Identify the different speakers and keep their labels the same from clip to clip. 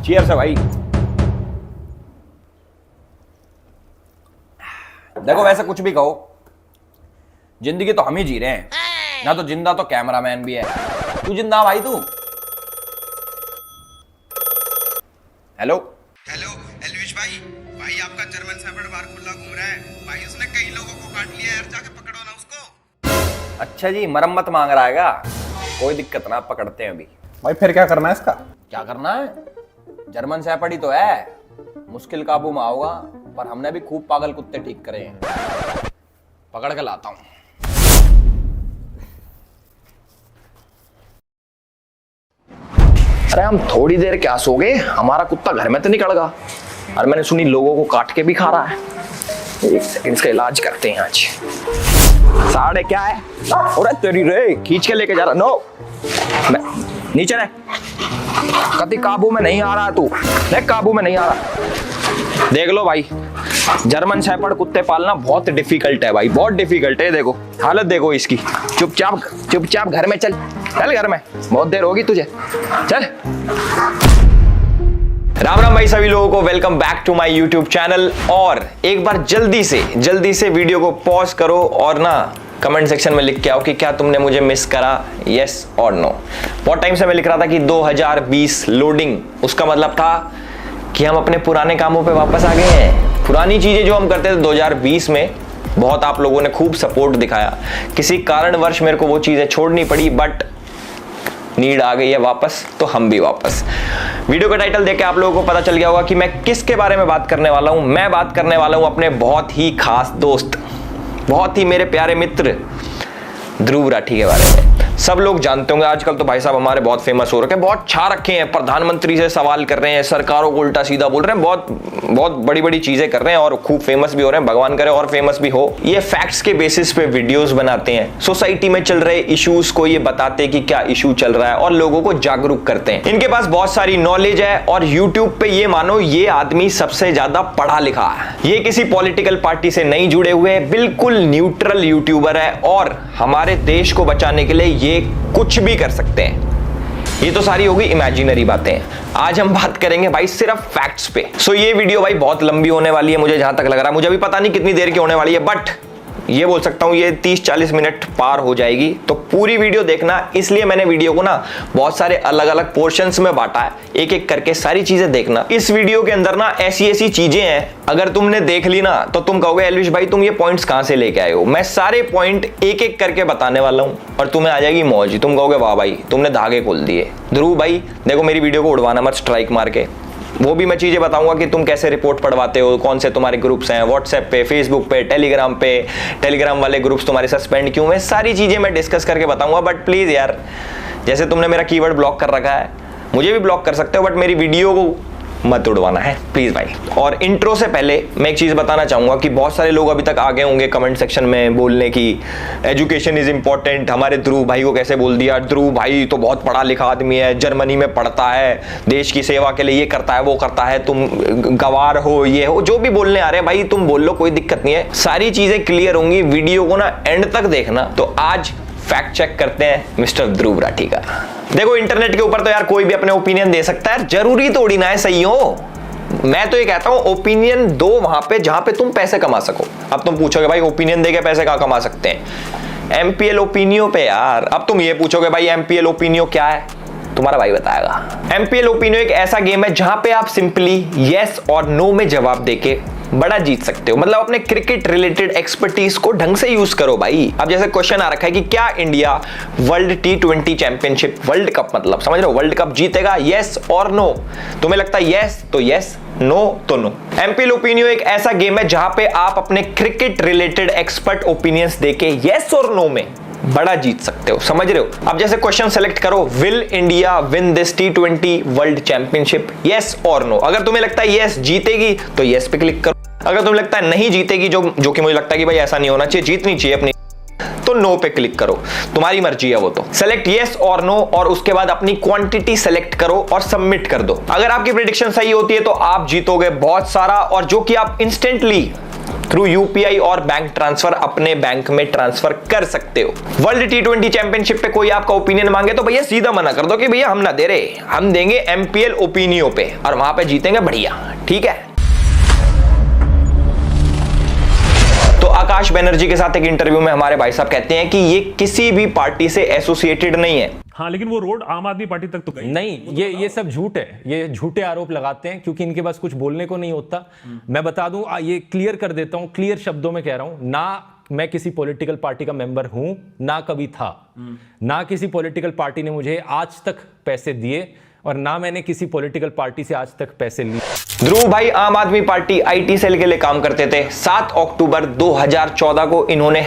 Speaker 1: Cheers है भाई। देखो वैसे कुछ भी कहो, जिंदगी तो हम ही जी रहे हैं ना, तो जिंदा तो कैमरामैन भी है। तू जिंदा भाई तू। हेलो
Speaker 2: हेलो एलविश भाई, भाई आपका जर्मन शेफर्ड बार खुला घूम रहा है भाई, उसने कई लोगों को काट लिया यार, जाके पकड़ो ना उसको।
Speaker 1: अच्छा जी, मरम्मत मांग रहा है, कोई दिक्कत ना, पकड़ते हैं अभी।
Speaker 3: भाई फिर क्या करना है इसका?
Speaker 1: क्या करना है, जर्मन शेफर्ड ही तो है, मुश्किल काबू में आओगा, पर हमने भी खूब पागल कुत्ते ठीक करे हैं, पकड़ के लाता हूं। अरे हम थोड़ी देर क्या सोगे, हमारा कुत्ता घर में तो निकल गया। और मैंने सुनी लोगों को काट के भी खा रहा है। एक सेकंड, इसका इलाज करते हैं आज। साढ़े क्या है? अरे तेरी रे, खींच के लेके जा रहा। नो, नीचे रह, कति काबू में नहीं आ रहा तू, देख काबू में नहीं आ रहा। देख लो भाई, जर्मन शेफर्ड कुत्ते पालना बहुत डिफिकल्ट है भाई, बहुत डिफिकल्ट है। देखो हालत देखो इसकी। चुपचाप घर में चल, चल घर में, बहुत देर होगी तुझे, चल। राम राम भाई सभी लोगों को, welcome back to my YouTube channel. और एक बार जल्दी से वीडियो को पॉज करो और ना कमेंट सेक्शन में लिख के आओ कि क्या तुमने मुझे मिस करा, यस और नो। बहुत टाइम से मैं लिख रहा था कि 2020 लोडिंग, उसका मतलब था कि हम अपने पुराने कामों पे वापस आ गए हैं। पुरानी चीजें जो हम करते थे 2020 में, बहुत आप लोगों ने खूब सपोर्ट दिखाया, किसी कारणवश मेरे को वो चीजें छोड़नी पड़ी, बट नीड आ गई है वापस, तो हम भी वापस। वीडियो का टाइटल देख के आप लोगों को पता चल गया होगा कि मैं किसके बारे में बात करने वाला हूं। मैं बात करने वाला हूं अपने बहुत ही खास दोस्त, बहुत ही मेरे प्यारे मित्र ध्रुव राठी के बारे में। सब लोग जानते होंगे, आजकल तो भाई साहब हमारे बहुत फेमस हो रखे हैं, बहुत छा रखे हैं, प्रधानमंत्री से सवाल कर रहे हैं, सरकारों को उल्टा सीधा बोल रहे हैं, बहुत बड़ी चीजें कर रहे हैं और खूब फेमस भी हो रहे हैं। भगवान करे और फेमस भी हो। ये फैक्ट्स के बेसिस पे वीडियोस बनाते हैं, सोसाइटी में चल रहे इश्यूज को ये बताते हैं कि क्या इशू चल रहा है और लोगों को जागरूक करते हैं। इनके पास बहुत सारी नॉलेज है और यूट्यूब पे ये मानो ये आदमी सबसे ज्यादा पढ़ा लिखा है। ये किसी पॉलिटिकल पार्टी से नहीं जुड़े हुए, बिल्कुल न्यूट्रल यूट्यूबर है और हमारे देश को बचाने के लिए ये कुछ भी कर सकते हैं। ये तो सारी होगी इमेजिनरी बातें। आज हम बात करेंगे भाई सिर्फ फैक्ट्स पे। सो ये वीडियो भाई बहुत लंबी होने वाली है, मुझे जहां तक लग रहा है, मुझे अभी पता नहीं कितनी देर की होने वाली है, बट ये बोल सकता हूं ये 30-40 मिनट पार हो जाएगी। तो पूरी वीडियो देखना, इसलिए मैंने वीडियो को ना बहुत सारे अलग अलग पोर्शंस में बांटा है, एक एक करके सारी चीजें देखना। इस वीडियो के अंदर ना ऐसी चीजें हैं, अगर तुमने देख ली ना तो तुम कहोगे एलविश भाई तुम ये पॉइंट्स कहां से लेके आए हो। मैं सारे पॉइंट एक एक करके बताने वाला हूं और तुम्हें आ जाएगी मौज। तुम कहोगे वाह भाई तुमने धागे खोल दिए। ध्रुव भाई देखो मेरी वीडियो को उड़वाना मत स्ट्राइक मार के। वो भी मैं चीजें बताऊंगा कि तुम कैसे रिपोर्ट पढ़वाते हो, कौन से तुम्हारे ग्रुप्स हैं व्हाट्सएप पे, फेसबुक पे, टेलीग्राम वाले ग्रुप्स तुम्हारे सस्पेंड क्यों है, सारी चीजें मैं डिस्कस करके बताऊंगा। बट प्लीज यार, जैसे तुमने मेरा कीवर्ड ब्लॉक कर रखा है, मुझे भी ब्लॉक कर सकते हो, बट मेरी वीडियो को मत उड़वाना है प्लीज भाई। और इंट्रो से पहले मैं एक चीज बताना चाहूंगा कि बहुत सारे लोग अभी तक आगे होंगे कमेंट सेक्शन में बोलने की एजुकेशन इज इंपॉर्टेंट, हमारे ध्रुव भाई को कैसे बोल दिया, ध्रुव भाई तो बहुत पढ़ा लिखा आदमी है, जर्मनी में पढ़ता है, देश की सेवा के लिए ये करता है वो करता है, तुम गवार हो, ये हो, जो भी बोलने आ रहे हैं भाई तुम बोल लो, कोई दिक्कत नहीं है, सारी चीजें क्लियर होंगी। वीडियो को ना एंड तक देखना। तो आज फैक्ट चेक करते हैं मिस्टर ध्रुव राठी का। देखो इंटरनेट के ऊपर तो यार कोई भी अपने ओपिनियन दे सकता है, जरूरी थोड़ी ना है सही हो। मैं तो ये कहता हूं ओपिनियन दो वहां पे जहां पे तुम पैसे कमा सको। अब तुम पूछोगे भाई ओपिनियन देके पैसे कहां कमा सकते हैं? एमपीएल ओपिनियो पे यार। अब तुम ये पूछोगे भाई एमपीएल ओपिनियो क्या है, तुम्हारा भाई बताएगा। एमपीएल ओपिनियो एक ऐसा गेम है जहां पे आप सिंपली यस और नो में जवाब देके बड़ा जीत सकते हो। मतलब अपने क्रिकेट रिलेटेड एक्सपर्टीज को ढंग से यूज करो भाई। अब जैसे क्वेश्चन आ रखा है कि क्या India world T20 championship, world cup मतलब समझ रहे हो, वर्ल्ड कप जीतेगा, यस और नो। तुम्हें लगता है यस तो यस, नो तो नो। एमपीएल ओपिनियो एक ऐसा गेम है जहां पे आप अपने क्रिकेट रिलेटेड एक्सपर्ट ओपिनियंस देके यस और नो में बड़ा जीत सकते हो, समझ रहे हो। अब जैसे क्वेश्चन सेलेक्ट करो, will India win this T20 world championship, yes और नो। अगर तुम्हें लगता है यस जीतेगी तो यस पे क्लिक करो, अगर तुम्हें लगता है नहीं जीतेगी, जो कि मुझे लगता है कि भाई ऐसा नहीं होना चाहिए, जीतनी चाहिए अपनी, तो नो पे क्लिक करो, तुम्हारी मर्जी है वो। तो सेलेक्ट यस और नो और उसके बाद अपनी क्वांटिटी सेलेक्ट करो और सबमिट कर दो। अगर आपकी प्रेडिक्शन सही होती है तो आप जीतोगे बहुत सारा, और जो कि आप इंस्टेंटली थ्रू यूपीआई और बैंक ट्रांसफर अपने बैंक में ट्रांसफर कर सकते हो। वर्ल्ड T20 चैंपियनशिप पे कोई आपका ओपिनियन मांगे तो भैया सीधा मना कर दो कि भैया हम ना दे रहे, हम देंगे MPL ओपिनियो पे और वहां पे जीतेंगे बढ़िया, ठीक है। तो आकाश बनर्जी के साथ एक इंटरव्यू में हमारे भाई साहब कहते हैं कि ये किसी भी पार्टी से एसोसिएटेड नहीं है।
Speaker 3: हाँ, लेकिन वो रोड आम आदमी पार्टी तक तो गई
Speaker 4: नहीं, ये सब झूठ है, ये झूठे आरोप लगाते हैं क्योंकि इनके पास कुछ बोलने को नहीं होता। मैं बता दूं, ये क्लियर कर देता हूं, क्लियर शब्दों में कह रहा हूं, ना मैं किसी पॉलिटिकल पार्टी का मेंबर हूं, ना कभी था, ना किसी पॉलिटिकल पार्टी ने मुझे आज तक पैसे दिए और ना मैंने किसी पॉलिटिकल पार्टी से आज तक पैसे लिए।
Speaker 1: ध्रुव भाई आम आदमी पार्टी IT सेल के लिए काम करते थे। 7 अक्टूबर 2014 को इन्होंने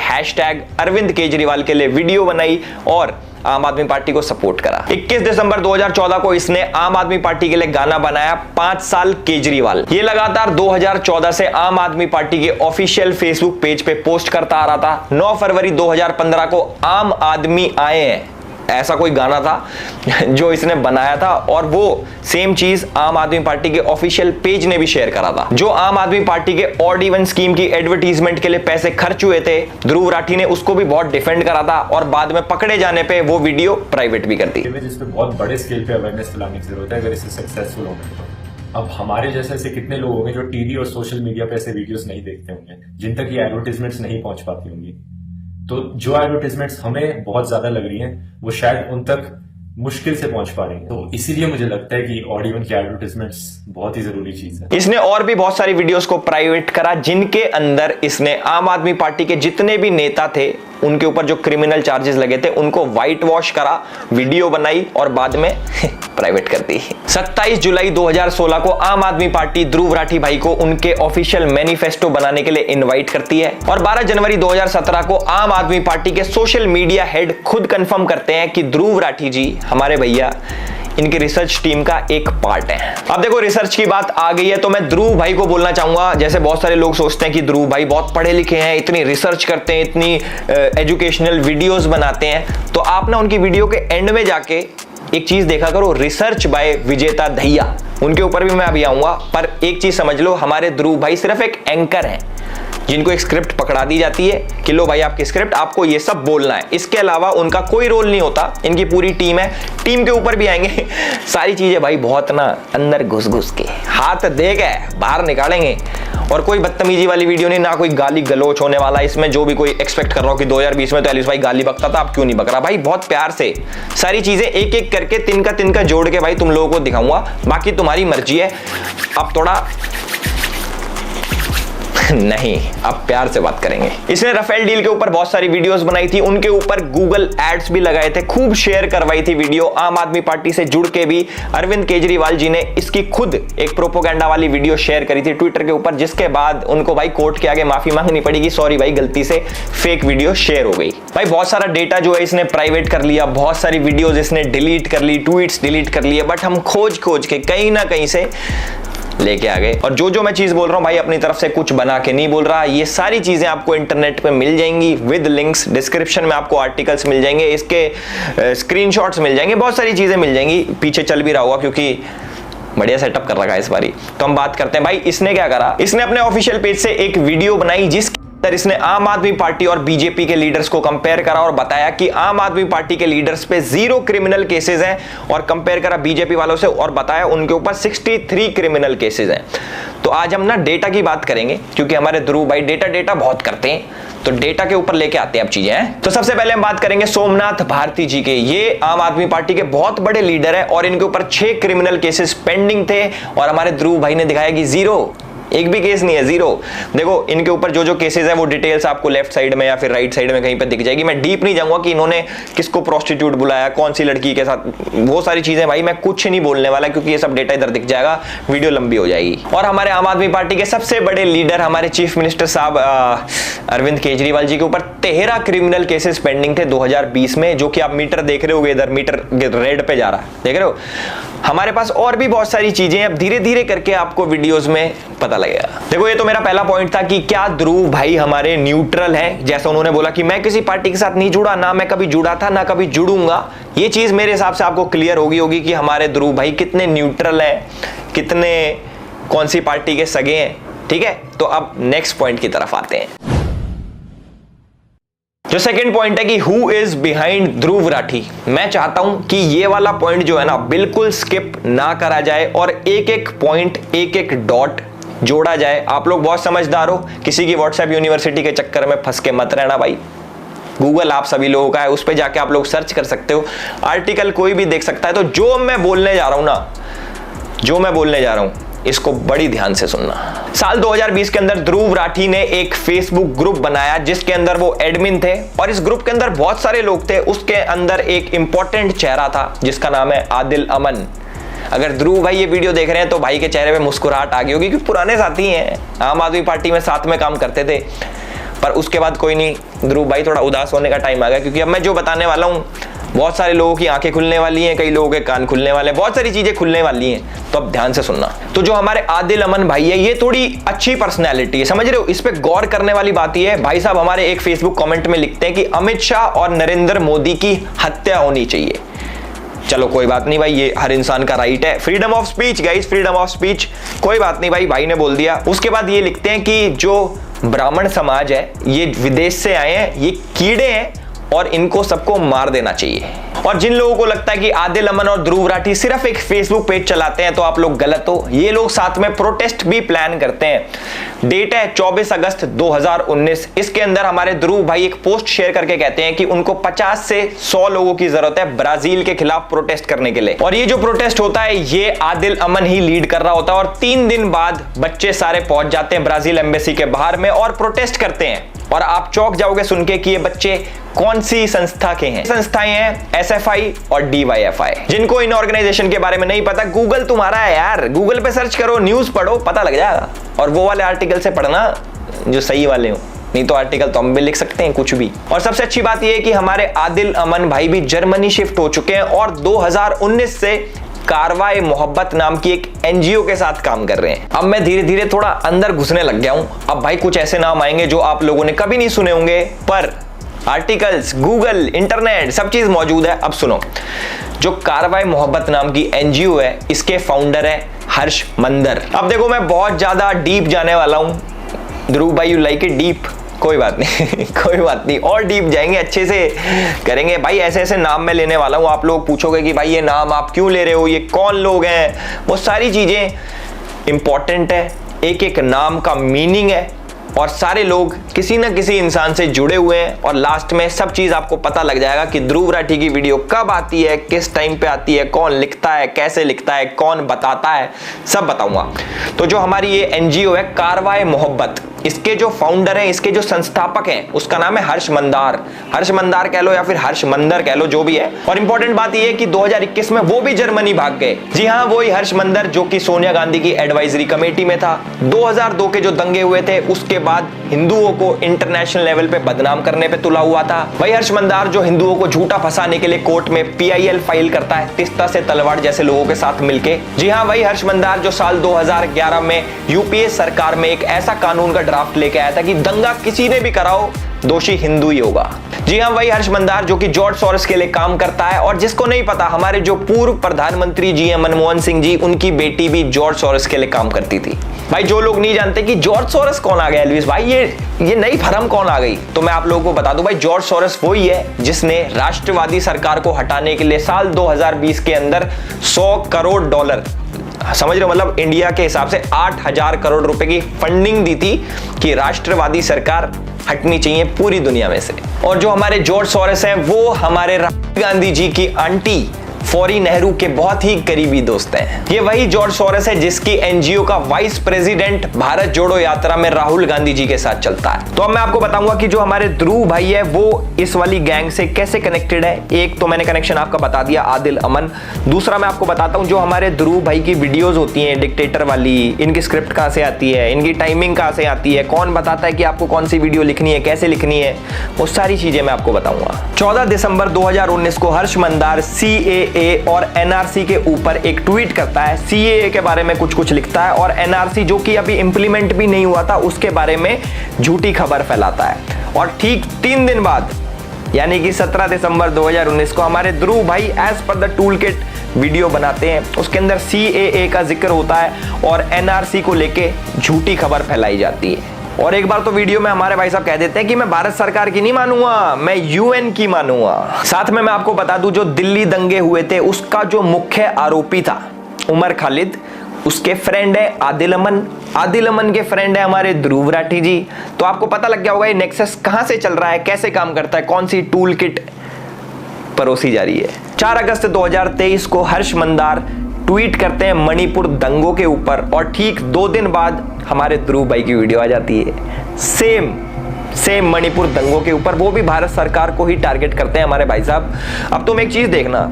Speaker 1: #अरविंद केजरीवाल के लिए वीडियो बनाई और आम आदमी पार्टी को सपोर्ट करा। 21 दिसंबर 2014 को इसने आम आदमी पार्टी के लिए गाना बनाया 5 साल केजरीवाल। ये लगातार 2014 से आम आदमी पार्टी के ऑफिशियल फेसबुक पेज पे पोस्ट करता आ रहा था। 9 फरवरी 2015 को आम आदमी आए हैं, ऐसा कोई गाना था जो इसने बनाया था और वो सेम चीज आम आदमी पार्टी के ऑफिशियल पेज ने भी शेयर करा था। जो आम आदमी पार्टी के ऑड इवन स्कीम की एडवर्टीजमेंट के लिए पैसे खर्च हुए थे, ध्रुव राठी ने उसको भी बहुत डिफेंड करा था और बाद में पकड़े जाने पे वो वीडियो प्राइवेट भी कर दी।
Speaker 5: जिस पे बहुत बड़े स्केल पे अवेयरनेस फैलाने की जरूरत है अगर इसे सक्सेसफुल होंगे तो। अब हमारे जैसे ऐसे कितने लोग होंगे जो टीवी और सोशल मीडिया पे ऐसे वीडियोस नहीं देखते होंगे, जिन तक ये एडवर्टीजमेंट्स नहीं पहुंच पाती होंगी। तो जो एडवर्टीजमेंट्स हमें बहुत ज्यादा लग रही हैं वो शायद उन तक मुश्किल से पहुंच पा रही है। तो इसीलिए मुझे लगता है कि ऑड इवन की एडवर्टीजमेंट्स बहुत ही जरूरी चीज है।
Speaker 1: इसने और भी बहुत सारी वीडियोस को प्राइवेट करा जिनके अंदर इसने आम आदमी पार्टी के जितने भी नेता थे उनके ऊपर जो क्रिमिनल चार्जेस लगे थे उनको व्हाइट वॉश करा, वीडियो बनाई और बाद में प्राइवेट कर दी। 27 जुलाई 2016 को आम आदमी पार्टी ध्रुव राठी भाई को उनके ऑफिशियल मैनिफेस्टो बनाने के लिए इनवाइट करती है और 12 जनवरी 2017 को आम आदमी पार्टी के सोशल मीडिया हेड खुद कंफर्म करते हैं कि ध्रुव राठी जी हमारे भैया इनकी रिसर्च टीम का एक पार्ट है। अब देखो रिसर्च की बात आ गई है तो मैं ध्रुव भाई को बोलना चाहूंगा, जैसे बहुत सारे लोग सोचते हैं कि ध्रुव भाई बहुत पढ़े लिखे हैं, इतनी रिसर्च करते हैं, इतनी एजुकेशनल वीडियोस बनाते हैं, तो आप ना उनकी वीडियो के एंड में जाके एक चीज देखा करो, रिसर्च बाय विजेता दहिया, उनके ऊपर भी मैं अभी आऊंगा। पर एक चीज समझ लो, हमारे ध्रुव भाई सिर्फ एक एंकर हैं जिनको एक स्क्रिप्ट पकड़ा दी जाती है कि लो भाई आपकी स्क्रिप्ट, आपको ये सब बोलना है, इसके अलावा उनका कोई रोल नहीं होता। इनकी पूरी टीम है, टीम के ऊपर भी आएंगे सारी चीजें भाई बहुत ना अंदर घुस घुस के हाथ दे के बाहर निकालेंगे और कोई बदतमीजी वाली वीडियो नहीं, ना कोई गाली गलोच होने वाला इसमें। जो भी कोई एक्सपेक्ट कर रहा हो कि 2020 में तो एलिस भाई गाली बकता था, अब क्यों नहीं बक रहा, भाई बहुत प्यार से सारी चीजें एक एक करके तिनका जोड़ के भाई तुम लोगों को दिखाऊंगा, बाकी तुम्हारी मर्जी है। अब थोड़ा नहीं, अब प्यार से बात करेंगे। इसने राफेल डील के ऊपर बहुत सारी वीडियोस बनाई थी, उनके ऊपर गूगल एड्स भी लगाए थे, खूब शेयर करवाई थी वीडियो। आम आदमी पार्टी से जुड़ के भी अरविंद केजरीवाल जी ने इसकी खुद एक प्रोपोगेंडा वाली वीडियो शेयर करी थी ट्विटर के ऊपर, जिसके बाद उनको भाई कोर्ट के आगे माफी मांगनी पड़ी कि सॉरी भाई गलती से फेक वीडियो शेयर हो गई। भाई बहुत सारा डेटा जो है इसने प्राइवेट कर लिया, बहुत सारी वीडियोस इसने डिलीट कर ली, ट्वीट्स डिलीट कर लिए, बट हम खोज के कहीं ना कहीं से लेके आ गए। और जो मैं चीज बोल रहा हूं भाई अपनी तरफ से कुछ बना के नहीं बोल रहा, ये सारी चीजें आपको इंटरनेट पे मिल जाएंगी विद लिंक्स, डिस्क्रिप्शन में आपको आर्टिकल्स मिल जाएंगे, इसके स्क्रीनशॉट्स मिल जाएंगे, बहुत सारी चीजें मिल जाएंगी, पीछे चल भी रहा होगा क्योंकि बढ़िया सेटअप कर रखा है इस बारी। तो हम बात करते हैं भाई इसने क्या करा। इसने अपने ऑफिशियल पेज से एक वीडियो बनाई जिसके अंदर इसने आम आदमी पार्टी और बीजेपी के लीडर्स को कंपेयर करा और बताया कि आम आदमी पार्टी के लीडर्स पे 0 क्रिमिनल केसेस हैं और कंपेयर करा बीजेपी वालों से और बताया उनके ऊपर 63 क्रिमिनल केसेस हैं। तो आज हम ना डेटा की बात करेंगे क्योंकि हमारे ध्रुव भाई डेटा बहुत करते हैं, तो डेटा के ऊपर लेके आते हैं अब चीजें हैं। तो सबसे पहले हम बात करेंगे सोमनाथ भारती जी के। ये आम आदमी पार्टी के बहुत बड़े लीडर है और इनके ऊपर 6 क्रिमिनल केसेस पेंडिंग थे और हमारे ध्रुव भाई ने दिखाया कि 0, एक भी केस नहीं है, 0। देखो इनके ऊपर जो केसेस है वो डिटेल्स आपको लेफ्ट साइड में या फिर राइट साइड में कहीं पे दिख जाएगी। मैं डीप नहीं जाऊंगा कि इन्होंने किसको प्रोस्टिट्यूट बुलाया, कौन सी लड़की के साथ, वो सारी चीजें भाई मैं कुछ नहीं बोलने वाला क्योंकि ये सब डेटा इधर दिख जाएगा, वीडियो लंबी हो जाएगी। और हमारे आम आदमी पार्टी के सबसे बड़े लीडर हमारे चीफ मिनिस्टर साहब अरविंद केजरीवाल जी के ऊपर 13 क्रिमिनल केसेस पेंडिंग थे 2020 में, जो कि आप मीटर देख रहे होगे, इधर मीटर रेड पे जा रहा है, देख रहे हो। हमारे पास और भी बहुत सारी चीजें अब धीरे धीरे करके आपको वीडियोस में पता लगेगा। देखो ये तो मेरा पहला पॉइंट था कि क्या ध्रुव भाई हमारे न्यूट्रल है, जैसा उन्होंने बोला कि मैं किसी पार्टी के साथ नहीं जुड़ा, ना मैं कभी जुड़ा था ना कभी जुड़ूंगा। ये चीज मेरे हिसाब से आपको क्लियर होगी कि हमारे ध्रुव भाई कितने न्यूट्रल है, कितने कौन सी पार्टी के सगे हैं। ठीक है, तो अब नेक्स्ट पॉइंट की तरफ आते हैं। जो सेकंड पॉइंट है कि who is behind Dhruv Rathee, मैं चाहता हूं कि ये वाला पॉइंट जो है ना बिल्कुल स्किप ना करा जाए और एक एक पॉइंट, एक एक डॉट जोड़ा जाए। आप लोग बहुत समझदार हो, किसी की व्हाट्सएप यूनिवर्सिटी के चक्कर में फंस के मत रहना भाई। गूगल आप सभी लोगों का है, उस पर जाके आप लोग सर्च कर सकते हो, आर्टिकल कोई भी देख सकता है। तो जो मैं बोलने जा रहा हूं ना, जो मैं बोलने जा रहा हूं, इसको बड़ी ध्यान से सुनना। साल 2020 के अंदर ध्रुव राठी ने एक फेसबुक ग्रुप बनाया जिसके अंदर वो एडमिन थे और इस ग्रुप के अंदर बहुत सारे लोग थे। उसके अंदर एक इंपॉर्टेंट चेहरा था जिसका नाम है आदिल अमन। अगर ध्रुव भाई ये वीडियो देख रहे हैं तो भाई के चेहरे पे मुस्कुराहट आ गई होगी, क्योंकि पुराने साथी हैं, आम आदमी पार्टी में साथ में काम करते थे। पर उसके बाद कोई नहीं, ध्रुव भाई थोड़ा उदास होने का टाइम आ गया, क्योंकि अब मैं जो बताने वाला हूं बहुत सारे लोगों की आंखें खुलने वाली हैं, कई लोगों के कान खुलने वाले हैं, बहुत सारी चीजें खुलने वाली हैं। तो अब ध्यान से सुनना। तो जो हमारे आदिल अमन भाई है, ये थोड़ी अच्छी पर्सनैलिटी है, समझ रहे हो। इस पे गौर करने वाली बात ये है, भाई साहब हमारे एक फेसबुक कमेंट में लिखते हैं कि अमित शाह और नरेंद्र मोदी की हत्या होनी चाहिए। चलो कोई बात नहीं भाई, ये हर इंसान का राइट है, freedom of speech guys, freedom of speech, कोई बात नहीं भाई, भाई ने बोल दिया। उसके बाद ये लिखते हैं कि जो ब्राह्मण समाज है ये विदेश से आए हैं, ये कीड़े हैं और इनको सबको मार देना चाहिए। और जिन लोगों को लगता है कि आदिल अमन और ध्रुव राठी सिर्फ एक फेसबुक पेज चलाते हैं, तो आप लोग गलत हो। ये लोग साथ में प्रोटेस्ट भी प्लान करते हैं। डेट है 24 अगस्त 2019। इसके अंदर हमारे ध्रुव भाई एक पोस्ट शेयर करके कहते हैं कि उनको 50 से 100 लोगों की जरूरत है ब्राजील के खिलाफ प्रोटेस्ट करने के लिए। और ये जो प्रोटेस्ट होता है ये आदिल अमन ही लीड कर रहा होता है। और 3 दिन बाद बच्चे सारे पहुंच जाते हैं ब्राजील एम्बेसी के बाहर में और प्रोटेस्ट करते हैं। और आप चौंक जाओगे सुन के कि ये बच्चे कौन सी संस्था के हैं। संस्थाएं हैं SFI और DYFI। जिनको इन ऑर्गेनाइजेशन के बारे में नहीं पता, गूगल तुम्हारा है यार, गूगल पे सर्च करो, न्यूज पढ़ो, पता लग जाएगा। और वो वाले आर्टिकल से पढ़ना जो सही वाले हो, नहीं तो आर्टिकल तो हम भी लिख सकते हैं कुछ भी। और सबसे अच्छी बात यह है कि हमारे आदिल अमन भाई भी जर्मनी शिफ्ट हो चुके हैं और 2019 से कारवाए मोहब्बत नाम की एक NGO के साथ काम कर रहे हैं। अब मैं धीरे धीरे थोड़ा अंदर घुसने लग गया हूं। अब भाई कुछ ऐसे नाम आएंगे जो आप लोगों ने कभी नहीं सुने होंगे, पर आर्टिकल्स, गूगल, इंटरनेट सब चीज मौजूद है। अब सुनो, जो कारवाए मोहब्बत नाम की NGO है, इसके फाउंडर है हर्ष मंदर। अब देखो मैं बहुत ज्यादा डीप जाने वाला हूं। ध्रुव भाई यू लाइक इट डीप, कोई बात नहीं कोई बात नहीं, और डीप जाएंगे, अच्छे से करेंगे भाई। ऐसे ऐसे नाम मैं लेने वाला हूं, आप लोग पूछोगे कि भाई ये नाम आप क्यों ले रहे हो, ये कौन लोग हैं, वो सारी चीजें इंपॉर्टेंट है। एक एक नाम का मीनिंग है और सारे लोग किसी न किसी इंसान से जुड़े हुए हैं। और लास्ट में सब चीज आपको पता लग जाएगा कि ध्रुव राठी की वीडियो कब आती है, किस टाइम पे आती है, कौन लिखता है, कैसे लिखता है, कौन बताता है, सब बताऊंगा। तो जो हमारी ये NGO है कारवाए मोहब्बत, इसके जो फाउंडर हैं, इसके जो संस्थापक हैं, उसका नाम है हर्ष मंदार। हर्ष मंदार कह लो या फिर हर्ष मंदर कह लो, जो भी है। और इंपॉर्टेंट बात यह है कि 2021 में वो भी जर्मनी भाग गए। जी हाँ, वही हर्ष मंदर जो कि सोनिया गांधी की एडवाइजरी कमेटी में था। 2002 के जो दंगे हुए थे उसके बाद हिंदुओं को इंटरनेशनल लेवल पे बदनाम करने पे तुला हुआ था। वही हर्ष मंदार जो हिंदुओं को झूठा फंसाने के लिए कोर्ट में PIL फाइल करता है, तिस्ता से तलवार जैसे लोगों के साथ मिलके। जी हाँ, वही हर्ष मंदार जो साल 2011 में UPA सरकार में एक ऐसा कानून का ड्राफ्ट लेके आया था कि दंगा किसी ने भी कराओ, दोषी हिंदू ही होगा। जी हाँ, वही हर्ष मंदार जो कि जॉर्ज सोरोस के लिए काम करता है। और जिसको नहीं पता, हमारे जो पूर्व प्रधानमंत्री GM मनमोहन सिंह जी, उनकी बेटी भी जॉर्ज सोरोस के लिए काम करती थी। भाई जो लोग नहीं जानते कि जॉर्ज सोरोस कौन आ गया एल्विस भाई, ये नई फर्म कौन आ गई, तो मैं आप लोगों को बता दूं भाई, जॉर्ज सोरोस वही है जिसने राष्ट्रवादी सरकार को हटाने के लिए साल 2020 के अंदर $100 करोड़, समझ रहे हो, मतलब इंडिया के हिसाब से 8,000 करोड़ रुपए की फंडिंग दी थी कि राष्ट्रवादी सरकार हटनी चाहिए पूरी दुनिया में से। और जो हमारे जॉर्ज सोरोस हैं वो हमारे राहुल गांधी जी की आंटी फौरी नेहरू के बहुत ही करीबी दोस्त हैं। ये वही जॉर्ज सोरोस है जिसकी NGO का वाइस प्रेसिडेंट भारत जोड़ो यात्रा में राहुल गांधी जी के साथ चलता है। तो अब मैं आपको बताऊंगा कि जो हमारे ध्रुव भाई है वो इस वाली गैंग से कैसे कनेक्टेड है। एक तो मैंने कनेक्शन आपका बता दिया, आदिल अमन। दूसरा मैं आपको बताता हूं, जो हमारे ध्रुव भाई की वीडियोज होती हैं डिक्टेटर वाली, इनकी स्क्रिप्ट कहां से आती है, इनकी टाइमिंग कहां से आती है, कौन बताता है कि आपको कौन सी वीडियो लिखनी है, कैसे लिखनी है, वो सारी चीजें मैं आपको बताऊंगा। 14 दिसंबर 2019 को हर्ष मंदार CAA और NRC के ऊपर एक ट्वीट करता है। CAA के बारे में कुछ लिखता है और NRC जो कि अभी इंप्लीमेंट भी नहीं हुआ था उसके बारे में झूठी खबर फैलाता है। और ठीक 3 दिन बाद यानी कि 17 दिसंबर 2019 को हमारे ध्रुव भाई as per the tool kit video बनाते हैं। उसके अंदर CAA का जिक्र होता है और NRC को लेके झूठी खबर फैलाई जाती है। और एक बार तो वीडियो में हमारे भाई साहब कह देते हैं कि मैं भारत सरकार की नहीं मानूंगा, मैं UN की मानूंगा। साथ में मैं आपको बता दूं, जो दिल्ली दंगे हुए थे उसका जो मुख्य आरोपी था उमर खालिद, उसके फ्रेंड है आदिल अमन के फ्रेंड है हमारे ध्रुव राठी जी। तो आपको पता लग गया होगा ये नेक्सस कहां से चल रहा है, कैसे काम करता है, कौन सी टूल किट परोसी जा रही है। 4 अगस्त 2023 को हर्ष मंदार ट्वीट करते हैं मणिपुर दंगों के ऊपर और ठीक 2 दिन बाद हमारे ध्रुव भाई की वीडियो आ जाती है सेम मणिपुर दंगों के ऊपर, वो भी भारत सरकार को ही टारगेट करते हैं हमारे भाई साहब। अब तुम एक चीज देखना,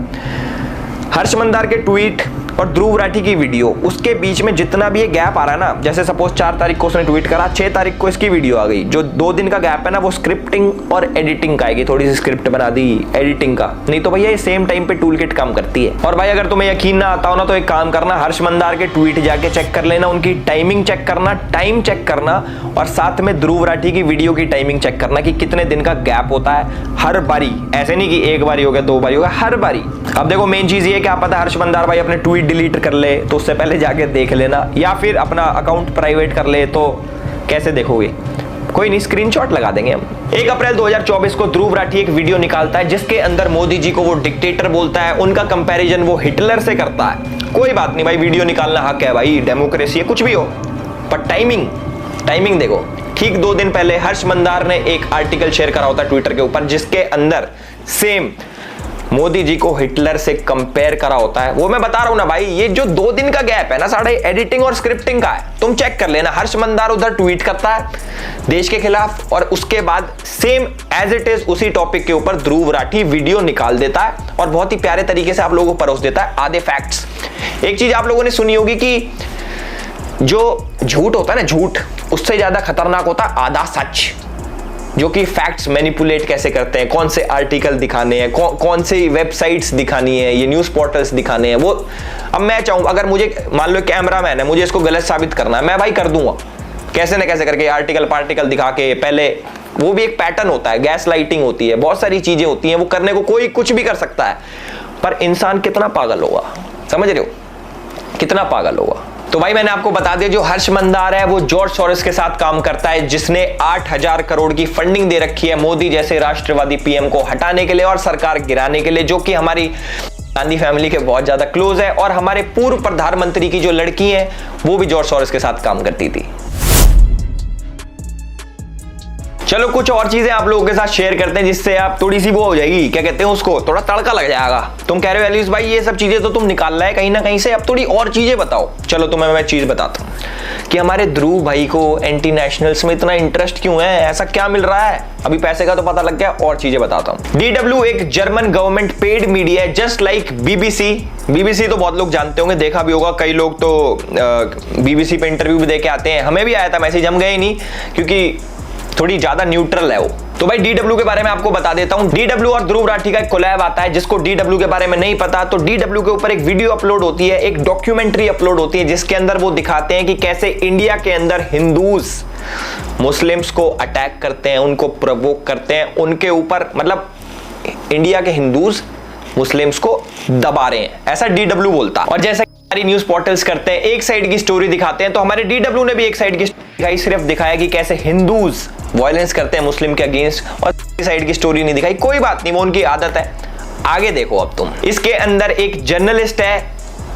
Speaker 1: हर्ष मंदार के ट्वीट और ध्रुव राठी की वीडियो, उसके बीच में जितना भी ये गैप आ रहा है ना, जैसे सपोज 4 तारीख को उसने ट्वीट करा, 6 तारीख को इसकी वीडियो आ गई, जो 2 दिन का गैप है ना वो स्क्रिप्टिंग और एडिटिंग का आएगी, थोड़ी सी स्क्रिप्ट बना दी एडिटिंग का, नहीं तो भैया ये सेम टाइम पे टूल किट काम करती है। और भाई अगर तुम्हें यकीन ना आता हो ना तो एक काम करना, हर्ष मंदार के ट्वीट जाके चेक कर लेना, उनकी टाइमिंग चेक करना, टाइम चेक करना, और साथ में ध्रुव राठी की वीडियो की टाइमिंग चेक करना कि कितने दिन का गैप होता है हर बारी, ऐसे नहीं कि एक बारी हो गया 2 बारी हो गया, हर बारी। अब देखो मेन चीज ये क्या पता हर्ष मंदार भाई अपने ट्वीट डिलीट कर ले तो उससे पहले जाके देख लेना, या फिर अपना अकाउंट प्राइवेट कर ले तो कैसे देखोगे, कोई नहीं स्क्रीनशॉट लगा देंगे हम। 1 अप्रैल 2024 को ध्रुव राठी एक वीडियो निकालता है जिसके अंदर मोदी जी को वो डिक्टेटर बोलता है, उनका कंपैरिजन वो हिटलर से करता है। कोई बात नहीं भाई, वीडियो निकालना हक है भाई, डेमोक्रेसी है, कुछ भी हो, पर टाइमिंग देखो। ठीक 2 दिन पहले हर्ष मंदार ने एक आर्टिकल शेयर करा होता है ट्विटर के ऊपर जिसके अंदर सेम मोदी जी को हिटलर से कंपेयर करा होता है। वो मैं बता रहा हूं ना भाई, ये जो 2 दिन का गैप है ना साढ़े एडिटिंग और स्क्रिप्टिंग का है, तुम चेक कर लेना। हर्ष मंदार उधर ट्वीट करता है देश के खिलाफ और उसके बाद सेम एज इट इज उसी टॉपिक के ऊपर ध्रुव राठी वीडियो निकाल देता है और बहुत ही प्यारे तरीके से आप लोगों को परोस देता है आधे फैक्ट्स। एक चीज आप लोगों ने सुनी होगी कि जो झूठ होता है ना, झूठ उससे ज्यादा खतरनाक होता है आधा सच, जो कि फैक्ट्स मैनिपुलेट कैसे करते हैं, कौन से आर्टिकल दिखाने हैं, कौन से वेबसाइट्स दिखानी है, ये न्यूज़ पोर्टल्स दिखाने हैं। वो अब मैं चाहूँ अगर मुझे मान लो कैमरामैन है, मुझे इसको गलत साबित करना है, मैं भाई कर दूंगा कैसे न कैसे करके, आर्टिकल पार्टिकल दिखा के। पहले वो भी एक पैटर्न होता है, गैस लाइटिंग होती है, बहुत सारी चीजें होती हैं, वो करने को कोई कुछ भी कर सकता है, पर इंसान कितना पागल होगा, समझ रहे हो, कितना पागल होगा। तो भाई मैंने आपको बता दिया, जो हर्ष मंदार है वो जॉर्ज सोरोस के साथ काम करता है, जिसने 8000 करोड़ की फंडिंग दे रखी है मोदी जैसे राष्ट्रवादी पीएम को हटाने के लिए और सरकार गिराने के लिए, जो कि हमारी गांधी फैमिली के बहुत ज्यादा क्लोज है। और हमारे पूर्व प्रधानमंत्री की जो लड़की है वो भी जॉर्ज सोरोस के साथ काम करती थी। चलो कुछ और चीजें आप लोगों के साथ शेयर करते हैं जिससे आप थोड़ी सी वो हो जाएगी, क्या कहते हैं उसको, थोड़ा तड़का लग जाएगा। तुम कह रहे हो एलिस भाई ये सब चीजें तो तुम निकाल रहा है कहीं ना कहीं से, अब थोड़ी और चीजें बताओ। चलो तुम्हें मैं चीज बताता हूँ कि हमारे ध्रुव भाई को एंटी नेशनल्स में इतना इंटरेस्ट क्यों है, ऐसा क्या मिल रहा है। अभी पैसे का तो पता लग गया, और चीजें बताता हूँ। DW एक जर्मन गवर्नमेंट पेड मीडिया है, जस्ट लाइक BBC तो बहुत लोग जानते होंगे, देखा भी होगा, कई लोग तो BBC पे इंटरव्यू भी दे के आते हैं, हमें भी आया था मैसेज, हम गए ही नहीं क्योंकि थोड़ी ज्यादा न्यूट्रल है वो। तो भाई DW के बारे में आपको बता देता हूं। DW और ध्रुव राठी का एक कोलैब आता है, जिसको DW के बारे में नहीं पता तो DW के ऊपर एक वीडियो अपलोड होती है, एक डॉक्यूमेंट्री अपलोड होती है, जिसके अंदर वो दिखाते हैं कि कैसे इंडिया के अंदर हिंदूज मुस्लिम्स को अटैक करते हैं, उनको प्रवोक करते हैं, उनके ऊपर मतलब इंडिया के हिंदूज मुस्लिम्स को दबा रहे हैं, ऐसा DW बोलता। और जैसा हमारी न्यूज पोर्टल्स करते हैं, एक साइड की स्टोरी दिखाते हैं, तो हमारे DW ने भी एक साइड की दिखाई, सिर्फ दिखाया कि कैसे हिंदूज वायलेंस करते हैं मुस्लिम के अगेंस्ट, और साइड की स्टोरी नहीं दिखाई। कोई बात नहीं, वो उनकी आदत है। आगे देखो अब तुम, इसके अंदर एक जर्नलिस्ट है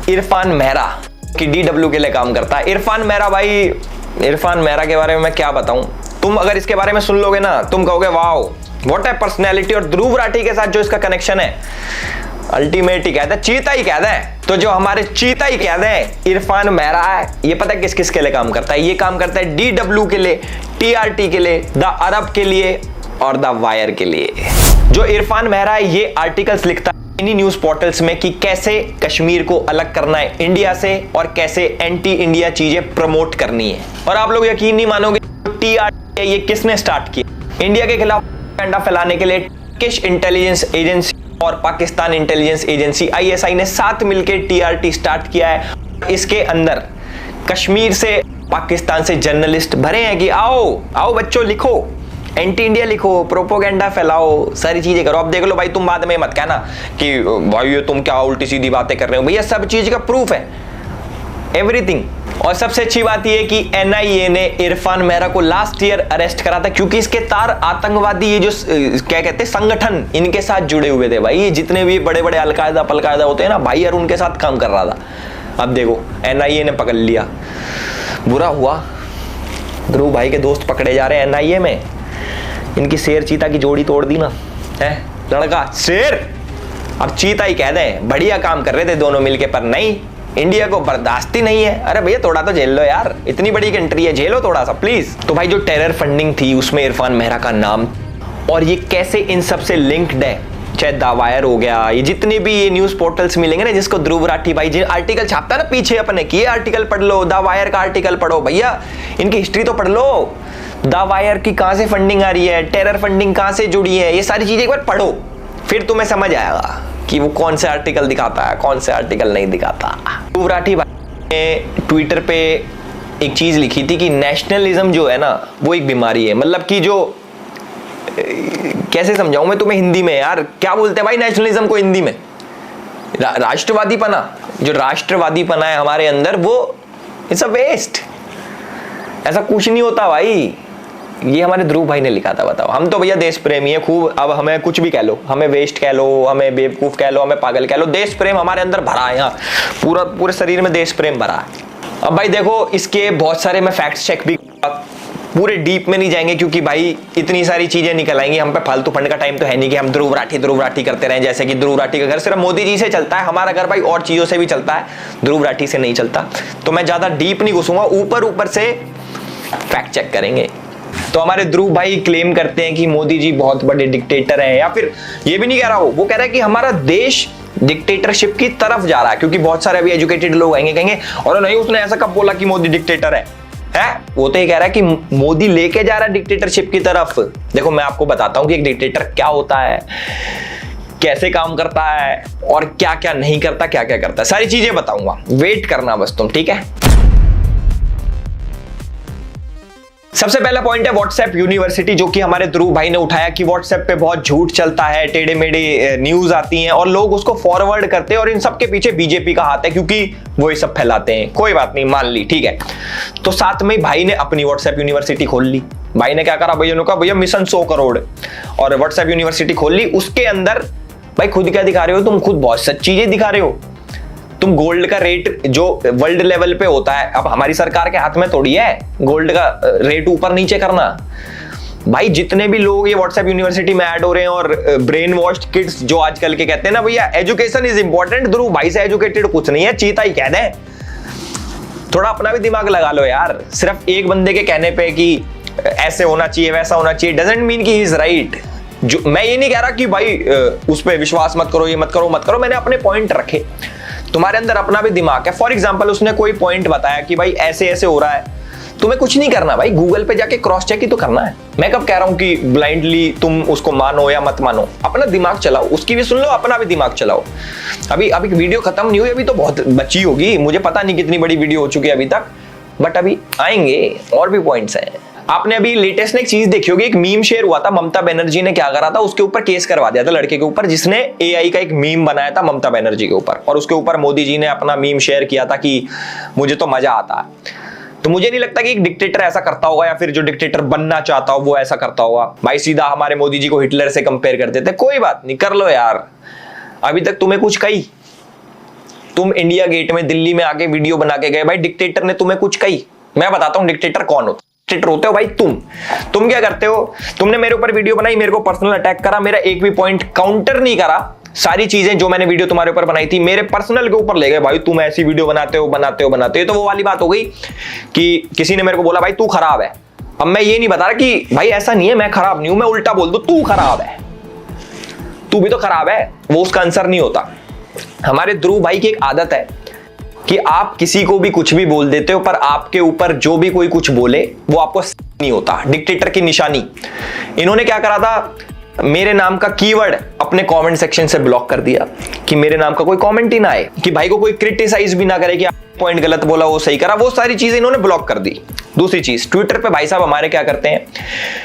Speaker 1: इरफान मेहरा कि DW के लिए काम करता है। इरफान मेहरा के बारे में मैं क्या बताऊं, तुम अगर इसके बारे में सुन लोगे ना तुम कहोगे वाओ व्हाट ए पर्सनैलिटी। और ध्रुव राठी के साथ जो इसका कनेक्शन है अल्टीमेट ही कहते हैं, चीता ही कहते हैं। तो जो हमारे चीता ही कहते हैं इरफान मेहरा है, ये पता है किस किस के लिए काम करता है, ये काम करता है DW के लिए, TRT के लिए, द अरब के लिए और द वायर के लिए। जो इरफान मेहरा है ये आर्टिकल्स लिखता है इन्हीं न्यूज पोर्टल्स में कि कैसे कश्मीर को अलग करना है इंडिया से और कैसे एंटी इंडिया चीजें प्रमोट करनी है। और आप लोग यकीन नहीं मानोगे, TRT ये किसने स्टार्ट किया, इंडिया के खिलाफ प्रोपेगेंडा फैलाने के लिए टर्किश इंटेलिजेंस एजेंसी और पाकिस्तान इंटेलिजेंस एजेंसी ISI ने साथ मिलकर TRT स्टार्ट किया है। इसके अंदर कश्मीर से पाकिस्तान से जर्नलिस्ट भरे हैं कि आओ आओ बच्चों लिखो, एंटी इंडिया लिखो, प्रोपोगेंडा फैलाओ, सारी चीजें करो। अब देख लो भाई, तुम बाद में मत कहना कि भाई ये तुम क्या उल्टी सीधी बातें कर रहे हो। भैया सब चीज का प्रूफ है, एवरीथिंग। और सबसे अच्छी बात यह कि एनआईए ने इरफान मेहरा को लास्ट ईयर अरेस्ट करा था, क्योंकि इसके तार आतंकवादी ये जो क्या कहते हैं संगठन, इनके साथ जुड़े हुए थे भाई। जितने भी बड़े बड़े अलकायदा पलकायदा होते हैं ना भाई, यार उनके साथ काम कर रहा था। अब देखो एनआईए ने पकड़ लिया, बुरा हुआ। ध्रुव भाई के दोस्त पकड़े जा रहे हैं एनआईए में। इनकी शेर चीता की जोड़ी तोड़ दी ना, है लड़का शेर अब चीता ही कह दें। बढ़िया काम कर रहे थे दोनों मिलके, पर नहीं, इंडिया को बर्दाश्त ही नहीं है। अरे भैया थोड़ा तो झेल लो यार, इतनी बड़ी कंट्री है, झेलो थोड़ा सा प्लीज। तो भाई जो टेरर फंडिंग थी उसमें इरफान मेहरा का नाम, और ये कैसे इन सबसे लिंक्ड है, चाहे दावायर हो गया, ये जितने भी ये न्यूज पोर्टल्स मिलेंगे ना, जिसको ध्रुव राठी भाई जी आर्टिकल छापता है ना पीछे अपने की, आर्टिकल पढ़ लो, दावायर का आर्टिकल पढ़ो भैया, इनकी हिस्ट्री तो पढ़ लो। दावायर की कहां से फंडिंग आ रही है, टेरर फंडिंग कहां से जुड़ी है, ये सारी चीजें एक बार पढ़ो, फिर तुम्हें समझ आएगा कि वो कौन से आर्टिकल दिखाता है, कौन से आर्टिकल नहीं दिखाता। ध्रुव राठी भाई ने ट्विटर पे एक चीज लिखी थी कि नेशनलिज्म जो है ना वो एक बीमारी है। मतलब कि जो कैसे समझाऊं मैं तुम्हें हिंदी में यार, क्या बोलते हैं भाई नेशनलिज्म को हिंदी में, राष्ट्रवादी पना, जो राष्ट्रवादी पना है हमारे अंदर वो इट्स अ वेस्ट, ऐसा कुछ नहीं होता भाई। ये हमारे ध्रुव भाई ने लिखा था। बताओ, हम तो भैया देश प्रेमी है खूब, अब हमें कुछ भी कह लो, हमें वेस्ट कह लो, हमें बेवकूफ कह लो, हमें पागल कह लो, देश प्रेम हमारे अंदर भरा है, यहाँ पूरे शरीर में देश प्रेम भरा है। अब भाई देखो, इसके बहुत सारे मैं फैक्ट चेक भी, पूरे डीप में नहीं जाएंगे क्योंकि भाई इतनी सारी चीजें निकल आएंगी, हम पे फालतू फंड का टाइम तो है नहीं कि हम ध्रुव राठी करते रहें। जैसे कि ध्रुव राठी का घर सिर्फ मोदी जी से चलता है, हमारा घर भाई और चीजों से भी चलता है, ध्रुव राठी से नहीं चलता। तो मैं ज्यादा डीप नहीं घुसूंगा, ऊपर से फैक्ट चेक करेंगे। तो हमारे ध्रुव भाई क्लेम करते हैं कि मोदी जी बहुत बड़े डिक्टेटर हैं, या फिर ये भी नहीं कह रहा, वो कह रहा है कि हमारा देश डिक्टेटरशिप की तरफ जा रहा है। क्योंकि बहुत सारे अभी एजुकेटेड लोग आएंगे कहेंगे और नहीं उसने ऐसा कब बोला कि मोदी डिक्टेटर है? वो तो ये कह रहा है कि मोदी लेके जा रहा है डिक्टेटरशिप की तरफ। देखो मैं आपको बताता हूं कि एक डिक्टेटर क्या होता है, कैसे काम करता है और क्या क्या नहीं करता, क्या क्या करता है, सारी चीजें बताऊंगा, वेट करना बस तुम, ठीक है। सबसे पहला पॉइंट है व्हाट्सएप यूनिवर्सिटी, जो कि हमारे ध्रुव भाई ने उठाया कि व्हाट्सएप पे बहुत झूठ चलता है, टेढ़े मेढ़े न्यूज आती हैं और लोग उसको फॉरवर्ड करते हैं और इन सब के पीछे बीजेपी का हाथ है क्योंकि वो ये सब फैलाते हैं। कोई बात नहीं, मान ली, ठीक है। तो साथ में भाई ने अपनी व्हाट्सएप यूनिवर्सिटी खोल ली। भाई ने क्या करा, भैया ने कहा भैया मिशन 100 करोड़ और व्हाट्सएप यूनिवर्सिटी खोल ली। उसके अंदर भाई खुद क्या दिखा रहे हो, तुम खुद बहुत सच चीजें दिखा रहे हो। तुम गोल्ड का रेट जो वर्ल्ड लेवल पे होता है, अब हमारी सरकार के हाथ में थोड़ी है गोल्ड का रेट ऊपर नीचे करना। भाई जितने भी लोग ये व्हाट्सएप यूनिवर्सिटी में ऐड हो रहे हैं और ब्रेन वॉश्ड किड्स जो आजकल के कहते हैं ना भैया एजुकेशन इज इंपॉर्टेंट, ध्रुव भाई से एजुकेटेड कुछ नहीं है, चीता ही कह दें। थोड़ा अपना भी दिमाग लगा लो यार, सिर्फ एक बंदे के कहने पे कि ऐसे होना चाहिए वैसा होना चाहिए डजंट मीन कि ही इज राइट। जो मैं ये नहीं कह रहा कि भाई उस पर विश्वास मत करो, ये मत करो, मैंने अपने पॉइंट रखे। तुम्हारे अंदर अपना भी दिमाग है। फॉर एग्जाम्पल उसने कोई पॉइंट बताया कि भाई ऐसे ऐसे हो रहा है, तुम्हें कुछ नहीं करना भाई, गूगल पे जाके क्रॉस चेक ही तो करना है। मैं कब कह रहा हूं कि ब्लाइंडली तुम उसको मानो या मत मानो, अपना दिमाग चलाओ, उसकी भी सुन लो, अपना भी दिमाग चलाओ। अभी वीडियो खत्म नहीं हुई, अभी तो बहुत बची होगी, मुझे पता नहीं कितनी बड़ी वीडियो हो चुकी है अभी तक, बट अभी आएंगे और भी पॉइंट्स हैं। आपने अभी लेटेस्ट में एक चीज देखी होगी, एक मीम शेयर हुआ था, ममता बनर्जी ने क्या करा था, उसके ऊपर केस करवा दिया था लड़के के ऊपर जिसने एआई का एक मीम बनाया था ममता बनर्जी के ऊपर, और उसके ऊपर मोदी जी ने अपना मीम शेयर किया था कि मुझे तो मजा आता है। तो मुझे नहीं लगता कि एक डिक्टेटर ऐसा करता होगा या फिर जो डिक्टेटर बनना चाहता हो वो ऐसा करता होगा। भाई सीधा हमारे मोदी जी को हिटलर से कंपेयर कर देते, कोई बात नहीं, कर लो यार। अभी तक तुम्हें कुछ कही, तुम इंडिया गेट में दिल्ली में आके वीडियो बना के गए, भाई डिक्टेटर ने तुम्हें कुछ कही? मैं बताता हूं डिक्टेटर कौन होता। डिक्टेटर होते हो भाई तुम क्या करते हो, तुमने मेरे ऊपर वीडियो बनाई, मेरे को पर्सनल अटैक करा, मेरा एक भी पॉइंट काउंटर नहीं करा, सारी चीजें जो मैंने वीडियो तुम्हारे ऊपर बनाई थी मेरे पर्सनल के ऊपर ले गए, भाई तुम ऐसी वीडियो बनाते हो। तो वो वाली बात हो गई कि किसी ने मेरे को बोला भाई तू खराब है। अब मैं ये नहीं बता रहा कि भाई ऐसा नहीं है, मैं खराब नहीं हूं, मैं उल्टा बोल दूं तू खराब है, तू भी तो खराब है, वो उसका आंसर नहीं होता। हमारे ध्रुव भाई की एक आदत है कि आप किसी को भी कुछ भी बोल देते हो, पर आपके ऊपर जो भी कोई कुछ बोले वो आपको नहीं होता, डिक्टेटर की निशानी। इन्होंने क्या करा था, मेरे नाम का कीवर्ड अपने कमेंट सेक्शन से ब्लॉक कर दिया कि मेरे नाम का कोई कमेंट ही ना आए, कि भाई को कोई क्रिटिसाइज भी ना करे कि पॉइंट गलत बोला वो सही करा, वो सारी चीजें इन्होंने ब्लॉक कर दी। दूसरी चीज, ट्विटर पे भाई साहब हमारे क्या करते हैं,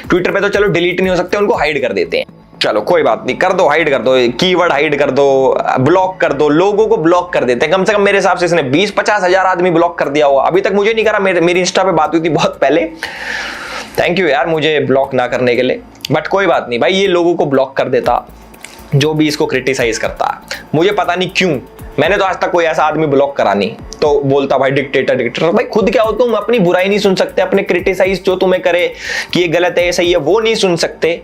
Speaker 1: ट्विटर पे तो चलो डिलीट नहीं हो सकते, उनको हाइड कर देते हैं। चलो कोई बात नहीं, कर दो, हाइड कर दो, कीवर्ड हाइड कर दो, ब्लॉक कर दो, लोगों को ब्लॉक कर देते हैं। कम से कम मेरे हिसाब से इसने 20-50 हजार आदमी ब्लॉक कर दिया हुआ। अभी तक मुझे नहीं करा, मेरी इंस्टा पे बात हुई थी बहुत पहले। थैंक यू यार मुझे ब्लॉक ना करने के लिए, बट कोई बात नहीं भाई, ये लोगों को ब्लॉक कर देता जो भी इसको क्रिटिसाइज करता है। मुझे पता नहीं क्यों, मैंने तो आज तक कोई ऐसा आदमी ब्लॉक करा नहीं। तो बोलता भाई डिक्टेटर, भाई खुद क्या हो तुम, अपनी बुराई नहीं सुन सकते, अपने क्रिटिसाइज जो तुम्हें करे कि ये गलत है ये सही है वो नहीं सुन सकते,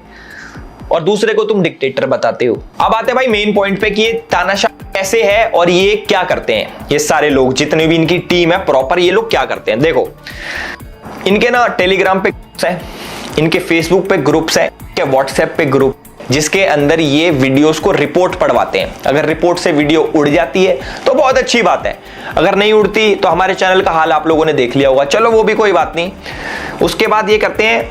Speaker 1: और दूसरे को तुम डिक्टेटर बताते हो। अब आते हैं भाई मेन पॉइंट पे कि ये तानाशाह कैसे है और ये क्या करते हैं। ये सारे लोग जितने भी इनकी टीम है प्रॉपर, ये लोग क्या करते हैं देखो, इनके ना टेलीग्राम पे ग्रुप्स हैं, इनके फेसबुक पे ग्रुप्स हैं, इनके व्हाट्सएप पे ग्रुप, जिसके अंदर ये वीडियोस को रिपोर्ट पढ़वाते हैं। अगर रिपोर्ट से वीडियो उड़ जाती है तो बहुत अच्छी बात है, अगर नहीं उड़ती तो हमारे चैनल का हाल आप लोगों ने देख लिया होगा, चलो वो भी कोई बात नहीं। उसके बाद ये करते हैं,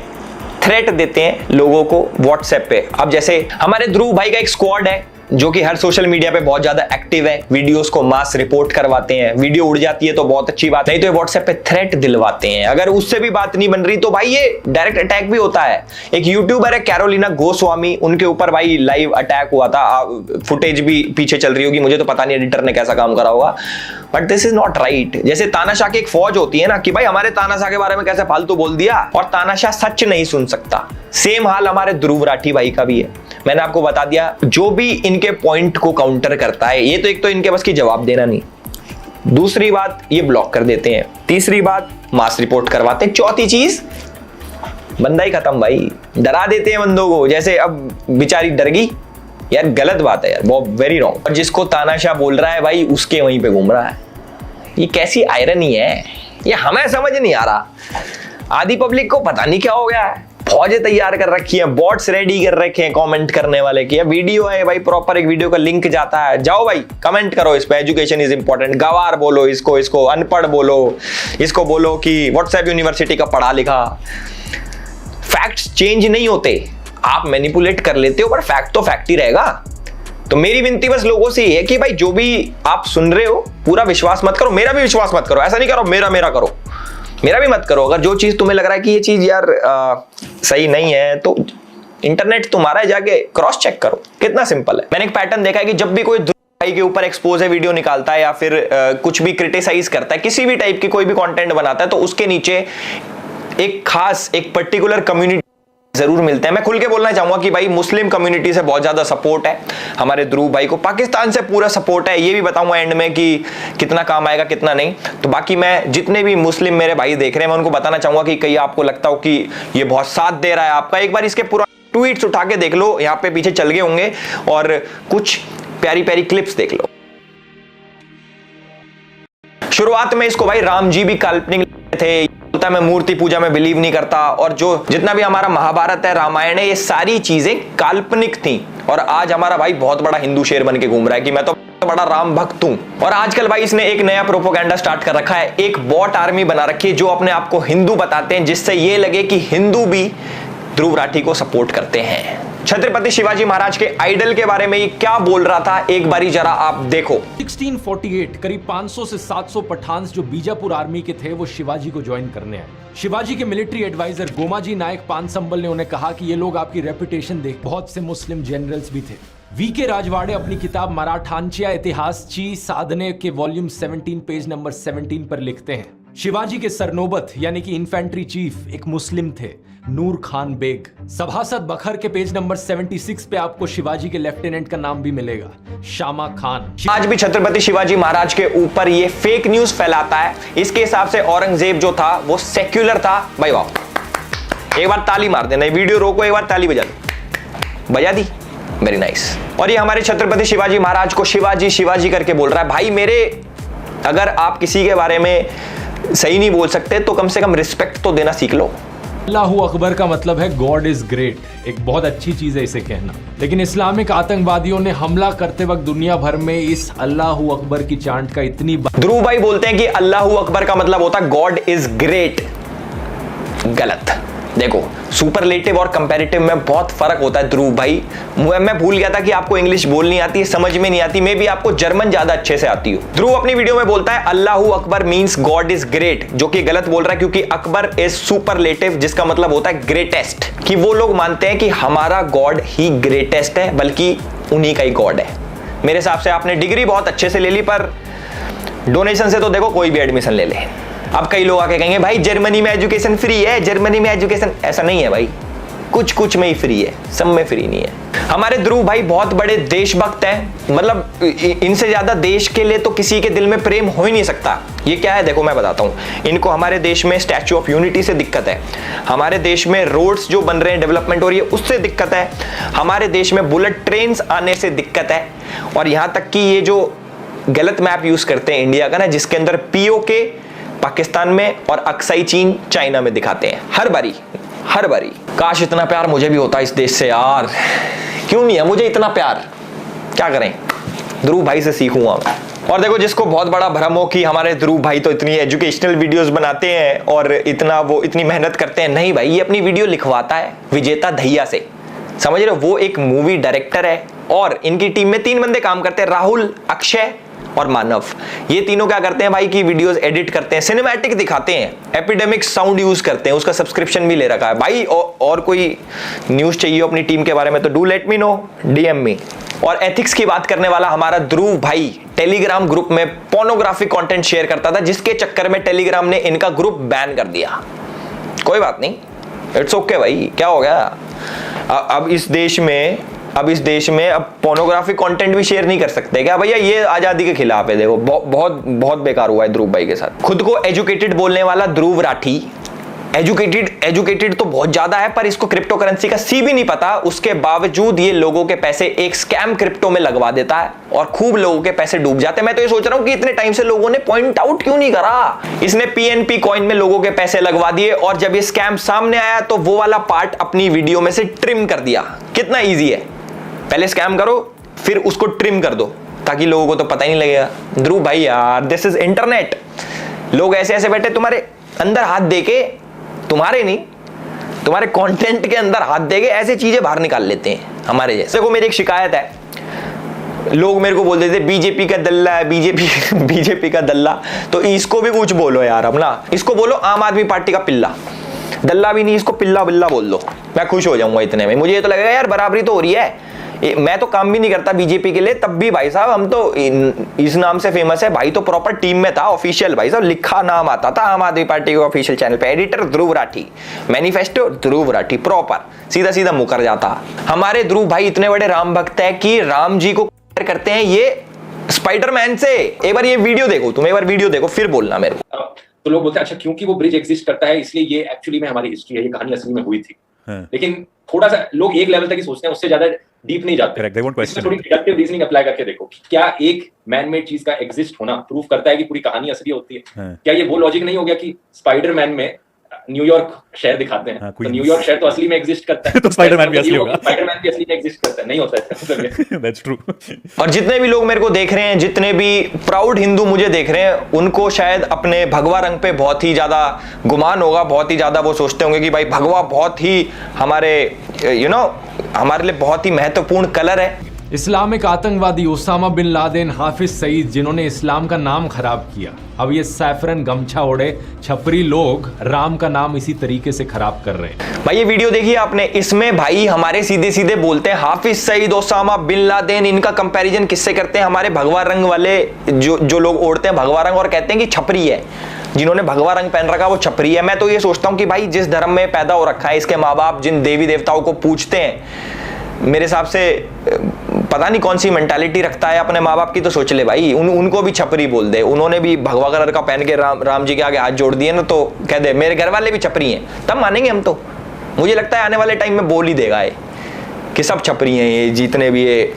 Speaker 1: थ्रेट देते हैं लोगों को व्हाट्सएप पे। अब जैसे हमारे ध्रुव भाई का एक स्क्वाड है जो कि हर सोशल मीडिया पे बहुत ज्यादा एक्टिव है, वीडियोस को मास रिपोर्ट करवाते हैं, वीडियो उड़ जाती है तो बहुत अच्छी बात, नहीं तो व्हाट्सएप पे थ्रेट दिलवाते हैं। अगर उससे भी बात नहीं बन रही तो भाई ये डायरेक्ट अटैक भी होता है। एक यूट्यूबर है कैरोलिना गोस्वामी, उनके ऊपर भाई लाइव अटैक हुआ था, फुटेज भी पीछे चल रही होगी, मुझे तो पता नहीं एडिटर ने कैसा काम करा होगा, but this is not right. जैसे तानाशाह की एक फौज होती है ना कि भाई हमारे तानाशाह के बारे में कैसे फालतू बोल दिया, और तानाशाह सच नहीं सुन सकता। सेम हाल हमारे ध्रुव राठी भाई का भी है। मैंने आपको बता दिया, जो भी इनके पॉइंट को काउंटर करता है, ये तो एक तो इनके बस की जवाब देना नहीं, दूसरी बात ये ब्लॉक कर देते हैं, तीसरी बात मास रिपोर्ट करवाते हैं, चौथी चीज बंदा ही खत्म भाई, डरा देते हैं बंदों को। जैसे अब बेचारी डर गई यार, गलत बात है यार, बहुत वेरी रॉन्ग। और जिसको तानाशाह बोल रहा है भाई उसके वहीं पे घूम रहा है, ये कैसी आयरनी है, ये हमें समझ नहीं आ रहा। आधी पब्लिक को पता नहीं क्या हो गया है, फौजें तैयार कर रखी हैं, बॉट्स रेडी कर रखे हैं कमेंट करने वाले की। वीडियो है भाई, प्रॉपर एक वीडियो का लिंक जाता है, जाओ भाई कमेंट करो इस पे, एजुकेशन इज इंपॉर्टेंट, गवार बोलो इसको अनपढ़ बोलो, इसको बोलो कि व्हाट्सएप यूनिवर्सिटी का पढ़ा लिखा। फैक्ट्स चेंज नहीं होते, आप मैनिपुलेट कर लेते हो, पर फैक्ट तो फैक्ट ही रहेगा। तो मेरी विनती बस लोगों से ये है कि भाई जो भी आप सुन रहे हो पूरा विश्वास मत करो, मेरा भी विश्वास मत करो, ऐसा नहीं करो मेरा करो, मेरा भी मत करो। अगर जो चीज तुम्हें लग रहा है कि ये चीज यार सही नहीं है तो इंटरनेट तुम्हारा है, जाके क्रॉस चेक करो, कितना सिंपल है। मैंने एक पैटर्न देखा है कि जब भी कोई भाई के ऊपर एक्सपोज है वीडियो निकालता है या फिर कुछ भी क्रिटिसाइज करता है, किसी भी टाइप की कोई भी कंटेंट बनाता है, तो उसके नीचे एक खास एक पर्टिकुलर कम्युनिटी जरूर मिलते हैं। मैं खुल के बोलना चाहूंगा कि भाई मुस्लिम कम्युनिटी से बहुत ज्यादा सपोर्ट है हमारे ध्रुव भाई को, पाकिस्तान से पूरा सपोर्ट है, ये भी बताऊंगा एंड में कि कितना काम आएगा कितना नहीं। तो बाकी मैं जितने भी मुस्लिम मेरे भाई देख रहे हैं मैं उनको बताना चाहूंगा कि कहीं आपको लगता हो कि ये बहुत साथ दे रहा है आपका, एक बार इसके पूरा ट्वीट्स उठा के देख लो, यहाँ पे पीछे चल गए होंगे, और कुछ प्यारी प्यारी क्लिप्स देख लो। शुरुआत में इसको भाई राम जी भी काल्पनिक थे, बोलता मैं मूर्ति पूजा में बिलीव नहीं करता, और जो जितना भी हमारा महाभारत है रामायण है ये सारी चीजें काल्पनिक थी, और आज हमारा भाई बहुत बड़ा हिंदू शेर बन के घूम रहा है कि मैं तो बड़ा राम भक्त हूं। और आजकल भाई इसने एक नया प्रोपोगेंडा स्टार्ट कर रखा है, एक बॉट आर्मी बना रखी है जो अपने आप को हिंदू बताते हैं, जिससे ये लगे कि हिंदू भी ध्रुव राठी को सपोर्ट करते हैं। छत्रपति शिवाजी महाराज के आइडल के बारे में ये क्या बोल रहा था, एक बारी जरा आप देखो।
Speaker 4: 1648 करीब 500 से 700 पठान्स जो बीजापुर आर्मी के थे वो शिवाजी को ज्वाइन करने आए। शिवाजी के मिलिट्री एडवाइजर गोमाजी नायक पानसंबल ने उन्हें कहा कि ये लोग आपकी रेपुटेशन देख, बहुत से मुस्लिम जनरल्स भी थे। वीके राजवाड़े अपनी किताब मराठांच्या इतिहासची साधने के वॉल्यूम 17 पेज नंबर 17 पर लिखते हैं, शिवाजी के सरनोबत यानी कि इन्फेंट्री चीफ एक मुस्लिम थे, नूर खान बेग। सभासद बखर के पेज नंबर 76 पे आपको शिवाजी के लेफ्टिनेंट का नाम भी मिलेगा, शामा खान।
Speaker 1: आज भी छत्रपति शिवाजी महाराज के ऊपर ये फेक न्यूज फैलाता है। इसके हिसाब से औरंगजेब जो था वो सेक्युलर था। भाई वाह, एक बार ताली मार देना, वीडियो रोको, एक बार ताली बजा दो, बजा दी, वेरी नाइस। और ये हमारे छत्रपति शिवाजी महाराज को शिवाजी शिवाजी करके बोल रहा है। भाई मेरे, अगर आप किसी के बारे में सही नहीं बोल सकते तो कम से कम रिस्पेक्ट तो देना सीख लो।
Speaker 4: अल्लाहू अकबर का मतलब है गॉड इज ग्रेट, एक बहुत अच्छी चीज है इसे कहना, लेकिन इस्लामिक आतंकवादियों ने हमला करते वक्त दुनिया भर में इस अल्लाहू अकबर की चांट का इतनी
Speaker 1: ध्रुव भाई बोलते हैं कि अल्लाहू अकबर का मतलब होता है गॉड इज ग्रेट, गलत। देखो सुपरलेटिव और कंपैरेटिव में बहुत फर्क होता है ध्रुव भाई। मैं भूल गया था कि आपको इंग्लिश बोलनी आती है, समझ में नहीं आती, मे बी आपको जर्मन ज्यादा अच्छे से आती हो। ध्रुव अपनी वीडियो में बोलता है Allahu Akbar means God is great, जो कि गलत बोल रहा है क्योंकि अकबर इज सुपरलेटिव, जिसका मतलब होता है ग्रेटेस्ट, कि वो लोग मानते हैं कि हमारा गॉड ही ग्रेटेस्ट है, बल्कि उन्हीं का ही गॉड है। मेरे हिसाब से आपने डिग्री बहुत अच्छे से ले ली, पर डोनेशन से तो देखो कोई भी एडमिशन ले ले। अब कई लोग आके कहेंगे भाई जर्मनी में एजुकेशन फ्री है, जर्मनी में एजुकेशन, ऐसा नहीं है भाई, कुछ कुछ में ही फ्री है, सब में फ्री नहीं है। हमारे ध्रुव भाई बहुत बड़े देशभक्त हैं, मतलब इनसे ज्यादा देश के लिए तो किसी के दिल में प्रेम हो ही नहीं सकता। ये क्या है देखो मैं बताता हूँ। इनको हमारे देश में स्टैच्यू ऑफ यूनिटी से दिक्कत है, हमारे देश में रोड्स जो बन रहे हैं, डेवलपमेंट हो रही है उससे दिक्कत है, हमारे देश में बुलेट ट्रेन आने से दिक्कत है, और यहां तक कि ये जो गलत मैप यूज करते हैं इंडिया का ना, जिसके अंदर पीओके पाकिस्तान में और अक्साई चीन चाइना में दिखाते हैं हर बारी। काश इतना प्यार मुझे भी होता इस देश से यार, क्यों नहीं है मुझे इतना प्यार, क्या करें, ध्रुव भाई से सीखूंगा मैं। और देखो जिसको बहुत बड़ा भ्रम हो कि हमारे ध्रुव भाई तो इतनी एजुकेशनल वीडियोस बनाते हैं और इतनी मेहनत करते हैं, नहीं भाई, ये अपनी वीडियो लिखवाता है विजेता दहिया से, समझ रहे हो। वो एक मूवी डायरेक्टर है और इनकी टीम में 3 बंदे काम करते हैं, राहुल, अक्षय और मानव। ये तीनों क्या करते हैं भाई कि वीडियोस एडिट करते हैं, सिनेमैटिक दिखाते हैं, एपिडेमिक साउंड यूज करते हैं, उसका सब्सक्रिप्शन भी ले रखा है भाई। और कोई न्यूज चाहिए अपनी टीम के बारे में तो do let me know, DM me. और एथिक्स की बात करने वाला हमारा ध्रुव भाई टेलीग्राम ग्रुप में पोर्नोग्राफिक कंटेंट शेयर करता था, जिसके चक्कर में टेलीग्राम ने इनका ग्रुप बैन कर दिया। कोई बात नहीं, इट्स ओके भाई, क्या हो गया। अब इस देश में अब पोर्नोग्राफिक कंटेंट भी शेयर नहीं कर सकते क्या भैया, ये आजादी के खिलाफ है। देखो बहुत बेकार हुआ है ध्रुव भाई के साथ। खुद को एजुकेटेड बोलने वाला ध्रुव राठी, एजुकेटेड तो बहुत ज्यादा है, पर इसको क्रिप्टो करेंसी का सी भी नहीं पता, उसके बावजूद ये लोगों के पैसे एक स्कैम क्रिप्टो में लगवा देता है और खूब लोगों के पैसे डूब जाते हैं। मैं तो ये सोच रहा हूं कि इतने टाइम से लोगों ने पॉइंट आउट क्यों नहीं करा। इसने पीएनपी कॉइन में लोगों के पैसे लगवा दिए और जब ये स्कैम सामने आया तो वो वाला पार्ट अपनी वीडियो में से ट्रिम कर दिया। कितना ईजी है, पहले स्कैम करो फिर उसको ट्रिम कर दो ताकि लोगों को तो पता ही नहीं लगेगा। ध्रुव भाई यार, दिस इज इंटरनेट, लोग ऐसे ऐसे बैठे तुम्हारे अंदर हाथ देके, तुम्हारे नहीं, तुम्हारे कंटेंट के अंदर हाथ देके ऐसे चीजें बाहर निकाल लेते हैं हमारे जैसे। देखो मेरी एक शिकायत है, लोग मेरे को बोल देते बीजेपी का दल्ला है, बीजेपी का दल्ला, तो इसको भी कुछ बोलो यार, अब ना इसको बोलो आम आदमी पार्टी का पिल्ला, दल्ला भी नहीं, इसको पिल्ला बिल्ला बोल दो, मैं खुश हो जाऊंगा इतने में। मुझे ये तो लगेगा यार बराबरी तो हो रही है। मैं तो काम भी नहीं करता बीजेपी के लिए, तब भी भाई साहब हम तो इस नाम से फेमस है। भाई तो प्रॉपर टीम में था, ऑफिशियल भाई साहब लिखा नाम आता था आम आदमी पार्टी के ऑफिशियल चैनल पे, editor Dhruv Rathee, manifesto Dhruv Rathee, proper सीधा सीधा मुकर जाता। हमारे ध्रुव भाई इतने बड़े राम भक्त है कि राम जी को करते हैं ये स्पाइडरमैन से। एक बार ये वीडियो देखो, तुम एक बार वीडियो देखो फिर बोलना मेरे को।
Speaker 6: तो लोग बोलते हैं अच्छा क्योंकि वो ब्रिज एग्जिस्ट करता है इसलिए ये एक्चुअली में हमारी हिस्ट्री है, ये कहानी असली में हुई थी। लेकिन थोड़ा सा लोग एक लेवल तक ही सोचते हैं, उससे ज्यादा डीप नहीं जाते। इसमें थोड़ी डिडक्टिव रीजनिंग अप्लाई करके देखो कि क्या एक मैन मेड चीज का एग्जिस्ट होना प्रूव करता है कि पूरी कहानी असली होती है। क्या ये वो लॉजिक नहीं हो गया कि स्पाइडरमैन में न्यूयॉर्क शहर दिखाते हैं, तो न्यूयॉर्क शहर तो असली में एग्जिस्ट करता है, तो स्पाइडरमैन भी असली होगा, स्पाइडरमैन भी असली में एग्जिस्ट करता है, नहीं होता है। That's true.
Speaker 1: और जितने भी लोग मेरे को देख रहे हैं, जितने भी प्राउड हिंदू मुझे देख रहे हैं, उनको शायद अपने भगवा रंग पे बहुत ही ज्यादा गुमान होगा, बहुत ही ज्यादा वो सोचते होंगे कि भाई भगवा बहुत ही हमारे हमारे लिए बहुत ही महत्वपूर्ण कलर है।
Speaker 4: इस्लामिक आतंकवादी Osama bin Laden, Hafiz Saeed, जिन्होंने इस्लाम का नाम खराब किया, अब ये सैफरन गमछा ओढ़े छपरी लोग राम का नाम इसी तरीके से खराब कर रहे हैं।
Speaker 1: भाई ये वीडियो देखिए आपने, इसमें भाई हमारे सीधे सीधे बोलते हैं Hafiz Saeed, Osama bin Laden, इनका कंपैरिजन किससे करते हैं? हमारे भगवा रंग वाले जो लोग ओढ़ते हैं भगवा रंग और कहते हैं कि छपरी है, जिन्होंने भगवा रंग पहन रखा वो छपरी है। मैं तो ये सोचता हूं कि भाई जिस धर्म में पैदा हो रखा है, इसके माँ बाप जिन देवी देवताओं को पूजते हैं, मेरे हिसाब से पता नहीं कौन सी मेंटालिटी रखता है अपने माँ बाप की, तो सोच ले भाई उनको भी छपरी बोल दे। उन्होंने भी भगवा कलर का पहन के राम जी के आगे हाथ जोड़ दिए ना, तो कह दे मेरे घर वाले भी छपरी हैं, तब मानेंगे हम। तो मुझे लगता है आने वाले टाइम में बोल ही देगा ये कि सब छपरी हैं, ये जितने भी ये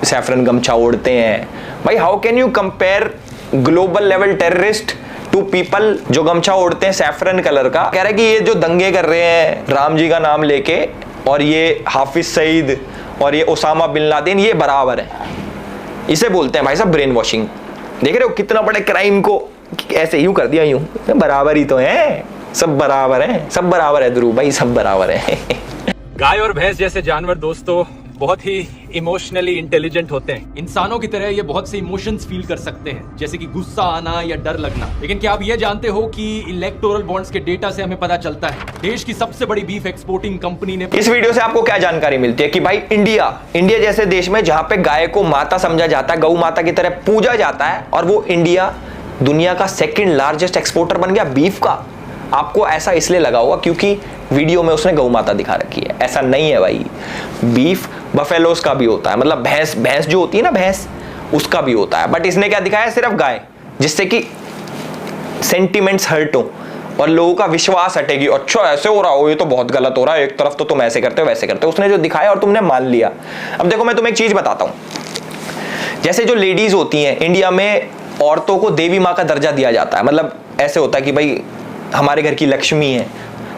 Speaker 1: सैफरन गमछा ओढ़ते हैं। भाई how can you compare global level terrorist to people जो गमछा ओढ़ते हैं सैफरन कलर का? कह रहे कि ये जो दंगे कर रहे हैं राम जी का नाम लेके, और ये हाफिज सईद और ये ओसामा बिन लादेन, ये बराबर है। इसे बोलते हैं भाई साहब ब्रेन वॉशिंग। देख रहे हो कितना बड़े क्राइम को ऐसे यूं कर दिया, यूं बराबर ही तो है। सब बराबर है ध्रुव भाई, सब बराबर है।
Speaker 4: गाय और भैंस जैसे जानवर दोस्तों बहुत ही इमोशनली इंटेलिजेंट होते हैं। इंसानों की तरह ये बहुत से इमोशंस फील कर सकते हैं, जैसे कि गुस्सा आना या डर लगना। लेकिन क्या आप ये जानते हो कि इलेक्टोरल बॉन्ड्स के डेटा से हमें पता चलता है देश की सबसे बड़ी बीफ एक्सपोर्टिंग कंपनी ने।
Speaker 1: इस वीडियो से आपको क्या जानकारी मिलती है कि भाई इंडिया जैसे देश में जहां पे गाय को माता समझा जाता है, गौ माता की तरह पूजा जाता है, और वो इंडिया दुनिया का सेकंड लार्जेस्ट एक्सपोर्टर बन गया बीफ का। आपको ऐसा इसलिए लगा होगा क्योंकि वीडियो में उसने गौ माता दिखा रखी है। ऐसा नहीं है भाई, बीफ बफेलोस का भी होता है, मतलब भैंस जो होती है ना, भैंस, उसका भी होता है। बट इसने क्या दिखाया, सिर्फ गाय, जिससे कि सेंटिमेंट्स हर्ट हो और लोगों का विश्वास हटेगी। अच्छा ऐसे हो रहा हो, ये तो बहुत गलत हो रहा है, एक तरफ तो तुम ऐसे करते हो वैसे करते हो। उसने जो दिखाया और तुमने मान लिया। अब देखो मैं तुम्हें एक चीज बताता हूं, जैसे जो लेडीज होती हैं इंडिया में, औरतों को देवी माँ का दर्जा दिया जाता है। मतलब ऐसे होता है कि भाई हमारे घर की लक्ष्मी है,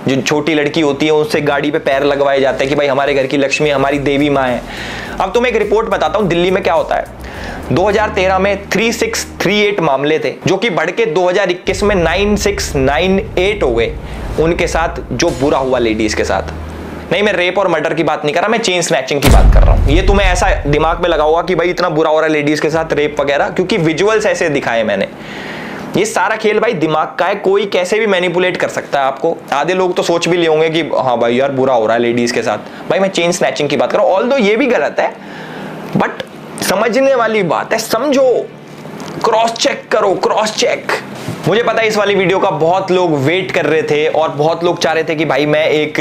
Speaker 1: जो छोटी लड़की होती है उससे गाड़ी पे पैर लगवाए जाते हैं कि भाई हमारे घर की लक्ष्मी हमारी देवी माँ है। अब तुम्हें एक रिपोर्ट बताता हूं दिल्ली में क्या होता है। 2013 में 3638 मामले थे, जो कि बढ़ के 2021 में 9698 हो गए उनके साथ जो बुरा हुआ लेडीज के साथ। नहीं, मैं रेप और मर्डर की बात नहीं कर रहा, मैं चेन स्नैचिंग की बात कर रहा हूं। ये तुम्हें ऐसा दिमाग में लगा होगा कि भाई इतना बुरा हो रहा है लेडीज के साथ, रेप वगैरह, क्योंकि विजुअल्स ऐसे दिखाए मैंने। ये सारा खेल भाई दिमाग का है, कोई कैसे भी मैनिपुलेट कर सकता है आपको। आधे लोग तो सोच भी ले होंगे कि हाँ भाई यार बुरा हो रहा है लेडीज के साथ। भाई मैं चेन स्नैचिंग की बात कर रहा हूं, ऑल्दो ये भी गलत है, बट समझने वाली बात है, समझो, क्रॉस चेक करो, क्रॉस चेक। मुझे पता है इस वाली वीडियो का बहुत लोग वेट कर रहे थे और बहुत लोग चाह रहे थे कि भाई मैं एक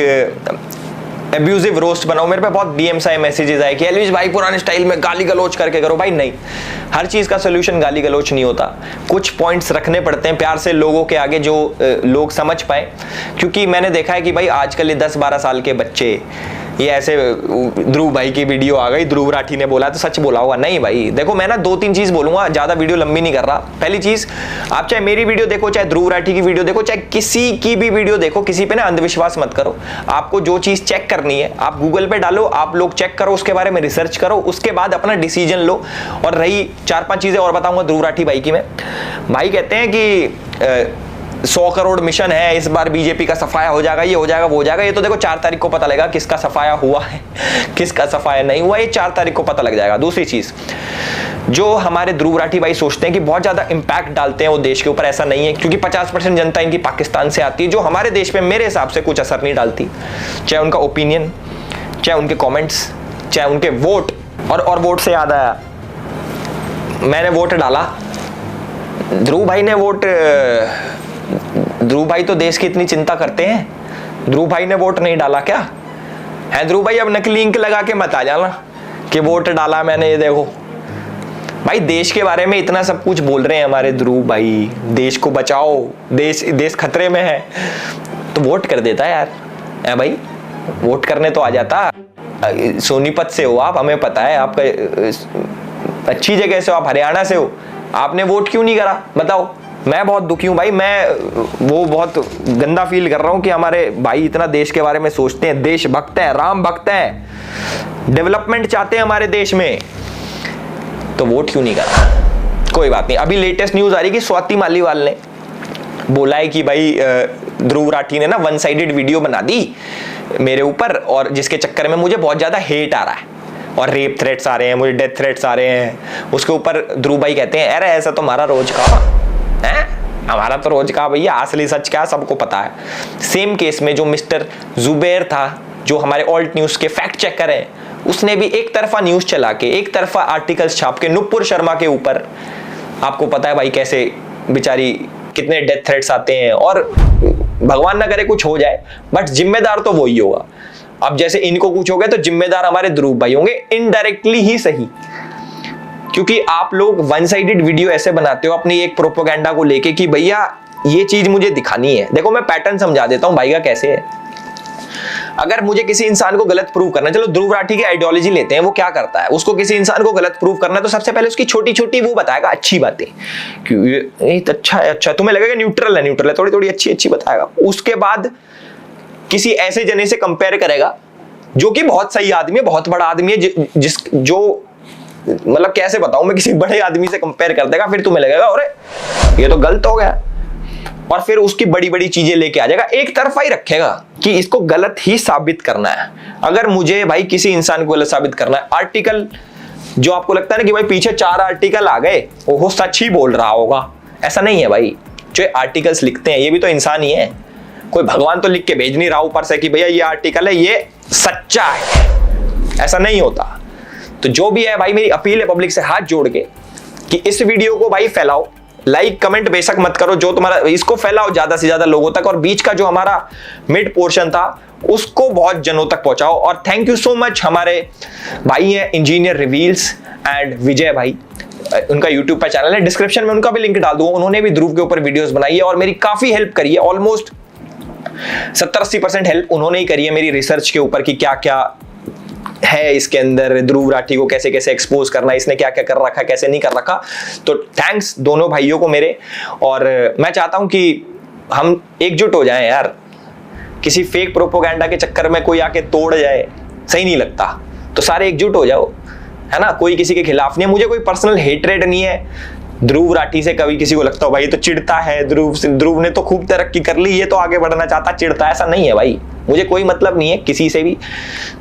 Speaker 1: एब्यूजिव रोस्ट बनाऊं। मेरे पे बहुत डीएम्स आए, मैसेजेस आए कि एलविश भाई पुराने स्टाइल में गाली गलोच करके करो। भाई नहीं, हर चीज का सोल्यूशन गाली गलोच नहीं होता। कुछ पॉइंट्स रखने पड़ते हैं प्यार से लोगों के आगे, जो लोग समझ पाए। क्योंकि मैंने देखा है कि भाई आजकल ये 10-12 साल के बच्चे ये ऐसे, ध्रुव भाई की वीडियो आ गई, ध्रुव राठी ने बोला तो सच बोला होगा। नहीं भाई देखो, मैं ना 2-3 चीज बोलूंगा, ज्यादा वीडियो लंबी नहीं कर रहा। पहली चीज, आप चाहे मेरी वीडियो देखो, चाहे ध्रुव राठी की वीडियो देखो, चाहे किसी की भी वीडियो देखो, किसी पे ना अंधविश्वास मत करो। आपको जो चीज चेक करनी है आप गूगल पे डालो, आप लोग चेक करो, उसके बारे में रिसर्च करो, उसके बाद अपना डिसीजन लो। और रही 4-5 चीजें और बताऊंगा ध्रुव राठी भाई की। मैं भाई कहते हैं कि 100 करोड़ मिशन है, इस बार बीजेपी का सफाया हो जाएगा, ये हो जाएगा, वो हो जाएगा। ये तो देखो 4 तारीख को पता लगेगा किसका सफाया हुआ है, किसका सफाया नहीं हुआ, ये 4 तारीख को पता लग जाएगा। दूसरी चीज, जो हमारे ध्रुव राठी भाई सोचते हैं कि बहुत ज्यादा इंपैक्ट डालते हैं वो देश के ऊपर, ऐसा नहीं है, क्योंकि 50% जनता इनकी पाकिस्तान से आती है, जो हमारे देश में मेरे हिसाब से कुछ असर नहीं डालती। चाहे उनका ओपिनियन, चाहे उनके कॉमेंट्स, चाहे उनके वोट। और वोट से याद आया, मैंने वोट डाला, ध्रुव भाई ने वोट, ध्रुव भाई तो देश की इतनी चिंता करते हैं, ध्रुव भाई ने वोट नहीं डाला क्या है? ध्रुव भाई अब नकली इंक लगा के मत आ जाना कि वोट डाला मैंने, ये देखो भाई देश के बारे में इतना सब कुछ बोल रहे हैं हमारे ध्रुव भाई, देश को बचाओ, देश खतरे में है, तो वोट कर देता है यार। है भाई, वोट करने तो आ जाता। सोनीपत से हो आप, हमें पता है, आपका अच्छी जगह से हो, आप हरियाणा से हो, आपने वोट क्यों नहीं करा बताओ? मैं बहुत दुखी हूं भाई, मैं वो बहुत गंदा फील कर रहा हूं कि हमारे भाई इतना देश के बारे में सोचते हैं, देश भक्त है, राम भक्त है, डेवलपमेंट चाहते हैं हमारे देश में, तो वोट क्यों नहीं करा? कोई बात नहीं। अभी लेटेस्ट न्यूज आ रही कि स्वाति मालीवाल ने बोला है कि भाई ध्रुव राठी ने ना 1 साइडेड वीडियो बना दी मेरे ऊपर, और जिसके चक्कर में मुझे बहुत ज्यादा हेट आ रहा है और रेप थ्रेट्स आ रहे हैं, मुझे डेथ थ्रेट्स आ रहे हैं। उसके ऊपर ध्रुव भाई कहते हैं अरे ऐसा तो हमारा रोज का है, हमारा तो रोज का भैया, असली सच क्या सबको पता है। सेम केस में जो मिस्टर जुबैर था, जो हमारे ऑल्ट न्यूज के फैक्ट चेकर हैं, उसने भी एक तरफा न्यूज चला के, एक तरफा आर्टिकल्स छाप के नुपुर शर्मा के ऊपर, आपको पता है भाई कैसे बेचारी कितने डेथ थ्रेट्स आते हैं, और भगवान ना करे कुछ हो जाए, बट जिम्मेदार तो वही होगा। अब जैसे इनको कुछ हो गया तो जिम्मेदार हमारे ध्रुव भाई होंगे, इनडायरेक्टली ही सही, क्योंकि आप लोग 1 साइडेड वीडियो ऐसे बनाते हो अपनी एक प्रोपेगेंडा को लेके कि भैया ये चीज मुझे दिखानी है। देखो मैं पैटर्न समझा देता हूं भाई का कैसे है। अगर मुझे किसी इंसान को गलत प्रूव करना है, चलो ध्रुव राठी की आइडियोलॉजी लेते हैं, वो क्या करता है, उसको किसी इंसान को गलत प्रूव करना है तो सबसे पहले उसकी छोटी छोटी वो बताएगा अच्छी बातें, ये अच्छा है, अच्छा तुम्हें लगेगा न्यूट्रल है, थोड़ी थोड़ी अच्छी बताएगा। उसके बाद किसी ऐसे जने से कंपेयर करेगा जो कि बहुत सही आदमी है, बहुत बड़ा आदमी है, जो मतलब कैसे बताऊं मैं, किसी बड़े आदमी से कंपेयर कर देगा, फिर तुम्हें लगेगा अरे ये तो गलत हो गया। और फिर उसकी बड़ी बड़ी चीजें लेके आ जाएगा, एक तरफा ही रखेगा कि इसको गलत ही साबित करना है। अगर मुझे भाई किसी इंसान को गलत साबित करना है, आर्टिकल जो आपको लगता है ना कि भाई पीछे 4 आर्टिकल आ गए, वो सच ही बोल रहा होगा, ऐसा नहीं है भाई। जो आर्टिकल्स लिखते हैं ये भी तो इंसान ही है, कोई भगवान तो लिख के भेज नहीं रहा ऊपर से कि भैया ये आर्टिकल है ये सच्चा है, ऐसा नहीं होता। तो जो भी है भाई, मेरी अपील है पब्लिक से हाथ जोड़ के कि इस वीडियो को भाई फैलाओ, लाइक कमेंट बेशक मत करो, जो तुम्हारा इसको फैलाओ ज्यादा से ज्यादा लोगों तक, और बीच का जो हमारा मिड पोर्शन था उसको बहुत जनों तक पहुंचाओ। और थैंक यू सो मच, हमारे भाई हैं इंजीनियर रिवील्स एंड विजय भाई, उनका यूट्यूब पर चैनल है, डिस्क्रिप्शन में उनका भी लिंक डाल दूंगा। उन्होंने भी ध्रुव के ऊपर वीडियोस बनाई है और मेरी काफी हेल्प करी है, ऑलमोस्ट 70-80% हेल्प उन्होंने ही करी है मेरी रिसर्च के ऊपर कि क्या क्या है इसके अंदर, ध्रुव राठी को कैसे कैसे एक्सपोज करना है, इसने क्या क्या कर रखा कैसे नहीं कर रखा। तो थैंक्स दोनों भाइयों को मेरे, और मैं चाहता हूं कि हम एकजुट हो जाएं यार, किसी फेक प्रोपोगेंडा के चक्कर में कोई आके तोड़ जाए सही नहीं लगता, तो सारे एकजुट हो जाओ, है ना। कोई किसी के खिलाफ नहीं है, मुझे कोई पर्सनल हेटरेट नहीं है ध्रुव राठी से। कभी किसी को लगता हो भाई तो चिढ़ता है ध्रुव ने तो खूब तरक्की कर ली, ये तो आगे बढ़ना चाहता, चिढ़ता, ऐसा नहीं है भाई। मुझे कोई मतलब नहीं है किसी से भी।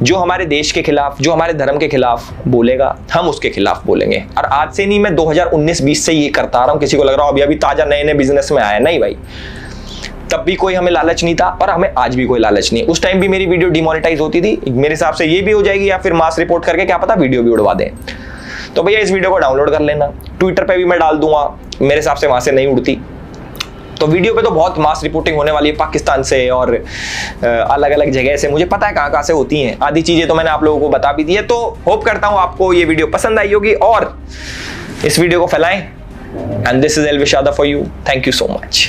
Speaker 1: जो हमारे देश के खिलाफ, जो हमारे धर्म के खिलाफ बोलेगा, हम उसके खिलाफ बोलेंगे। और आज से नहीं, मैं 2019-20 से ये करता आ रहा हूं। किसी को लग रहा हो अभी ताजा नए बिजनेस में आया, नहीं भाई, तब भी कोई हमें लालच नहीं था और हमें आज भी कोई लालच नहीं है। उस टाइम भी मेरी वीडियो डिमोनेटाइज होती थी, मेरे हिसाब से ये भी हो जाएगी, या फिर मास रिपोर्ट करके क्या पता वीडियो भी उड़वा दें। तो भैया इस वीडियो को डाउनलोड कर लेना, ट्विटर पे भी मैं डाल दूंगा, मेरे हिसाब से वहां से नहीं उड़ती। तो वीडियो पे तो बहुत मास रिपोर्टिंग होने वाली है पाकिस्तान से और अलग अलग जगह से, मुझे पता है कहां कहां से होती हैं, आधी चीजें तो मैंने आप लोगों को बता भी दी है। तो होप करता हूं आपको ये वीडियो पसंद आई होगी और इस वीडियो को फैलाएं। And this is Elvish Yadav for you, thank you so much.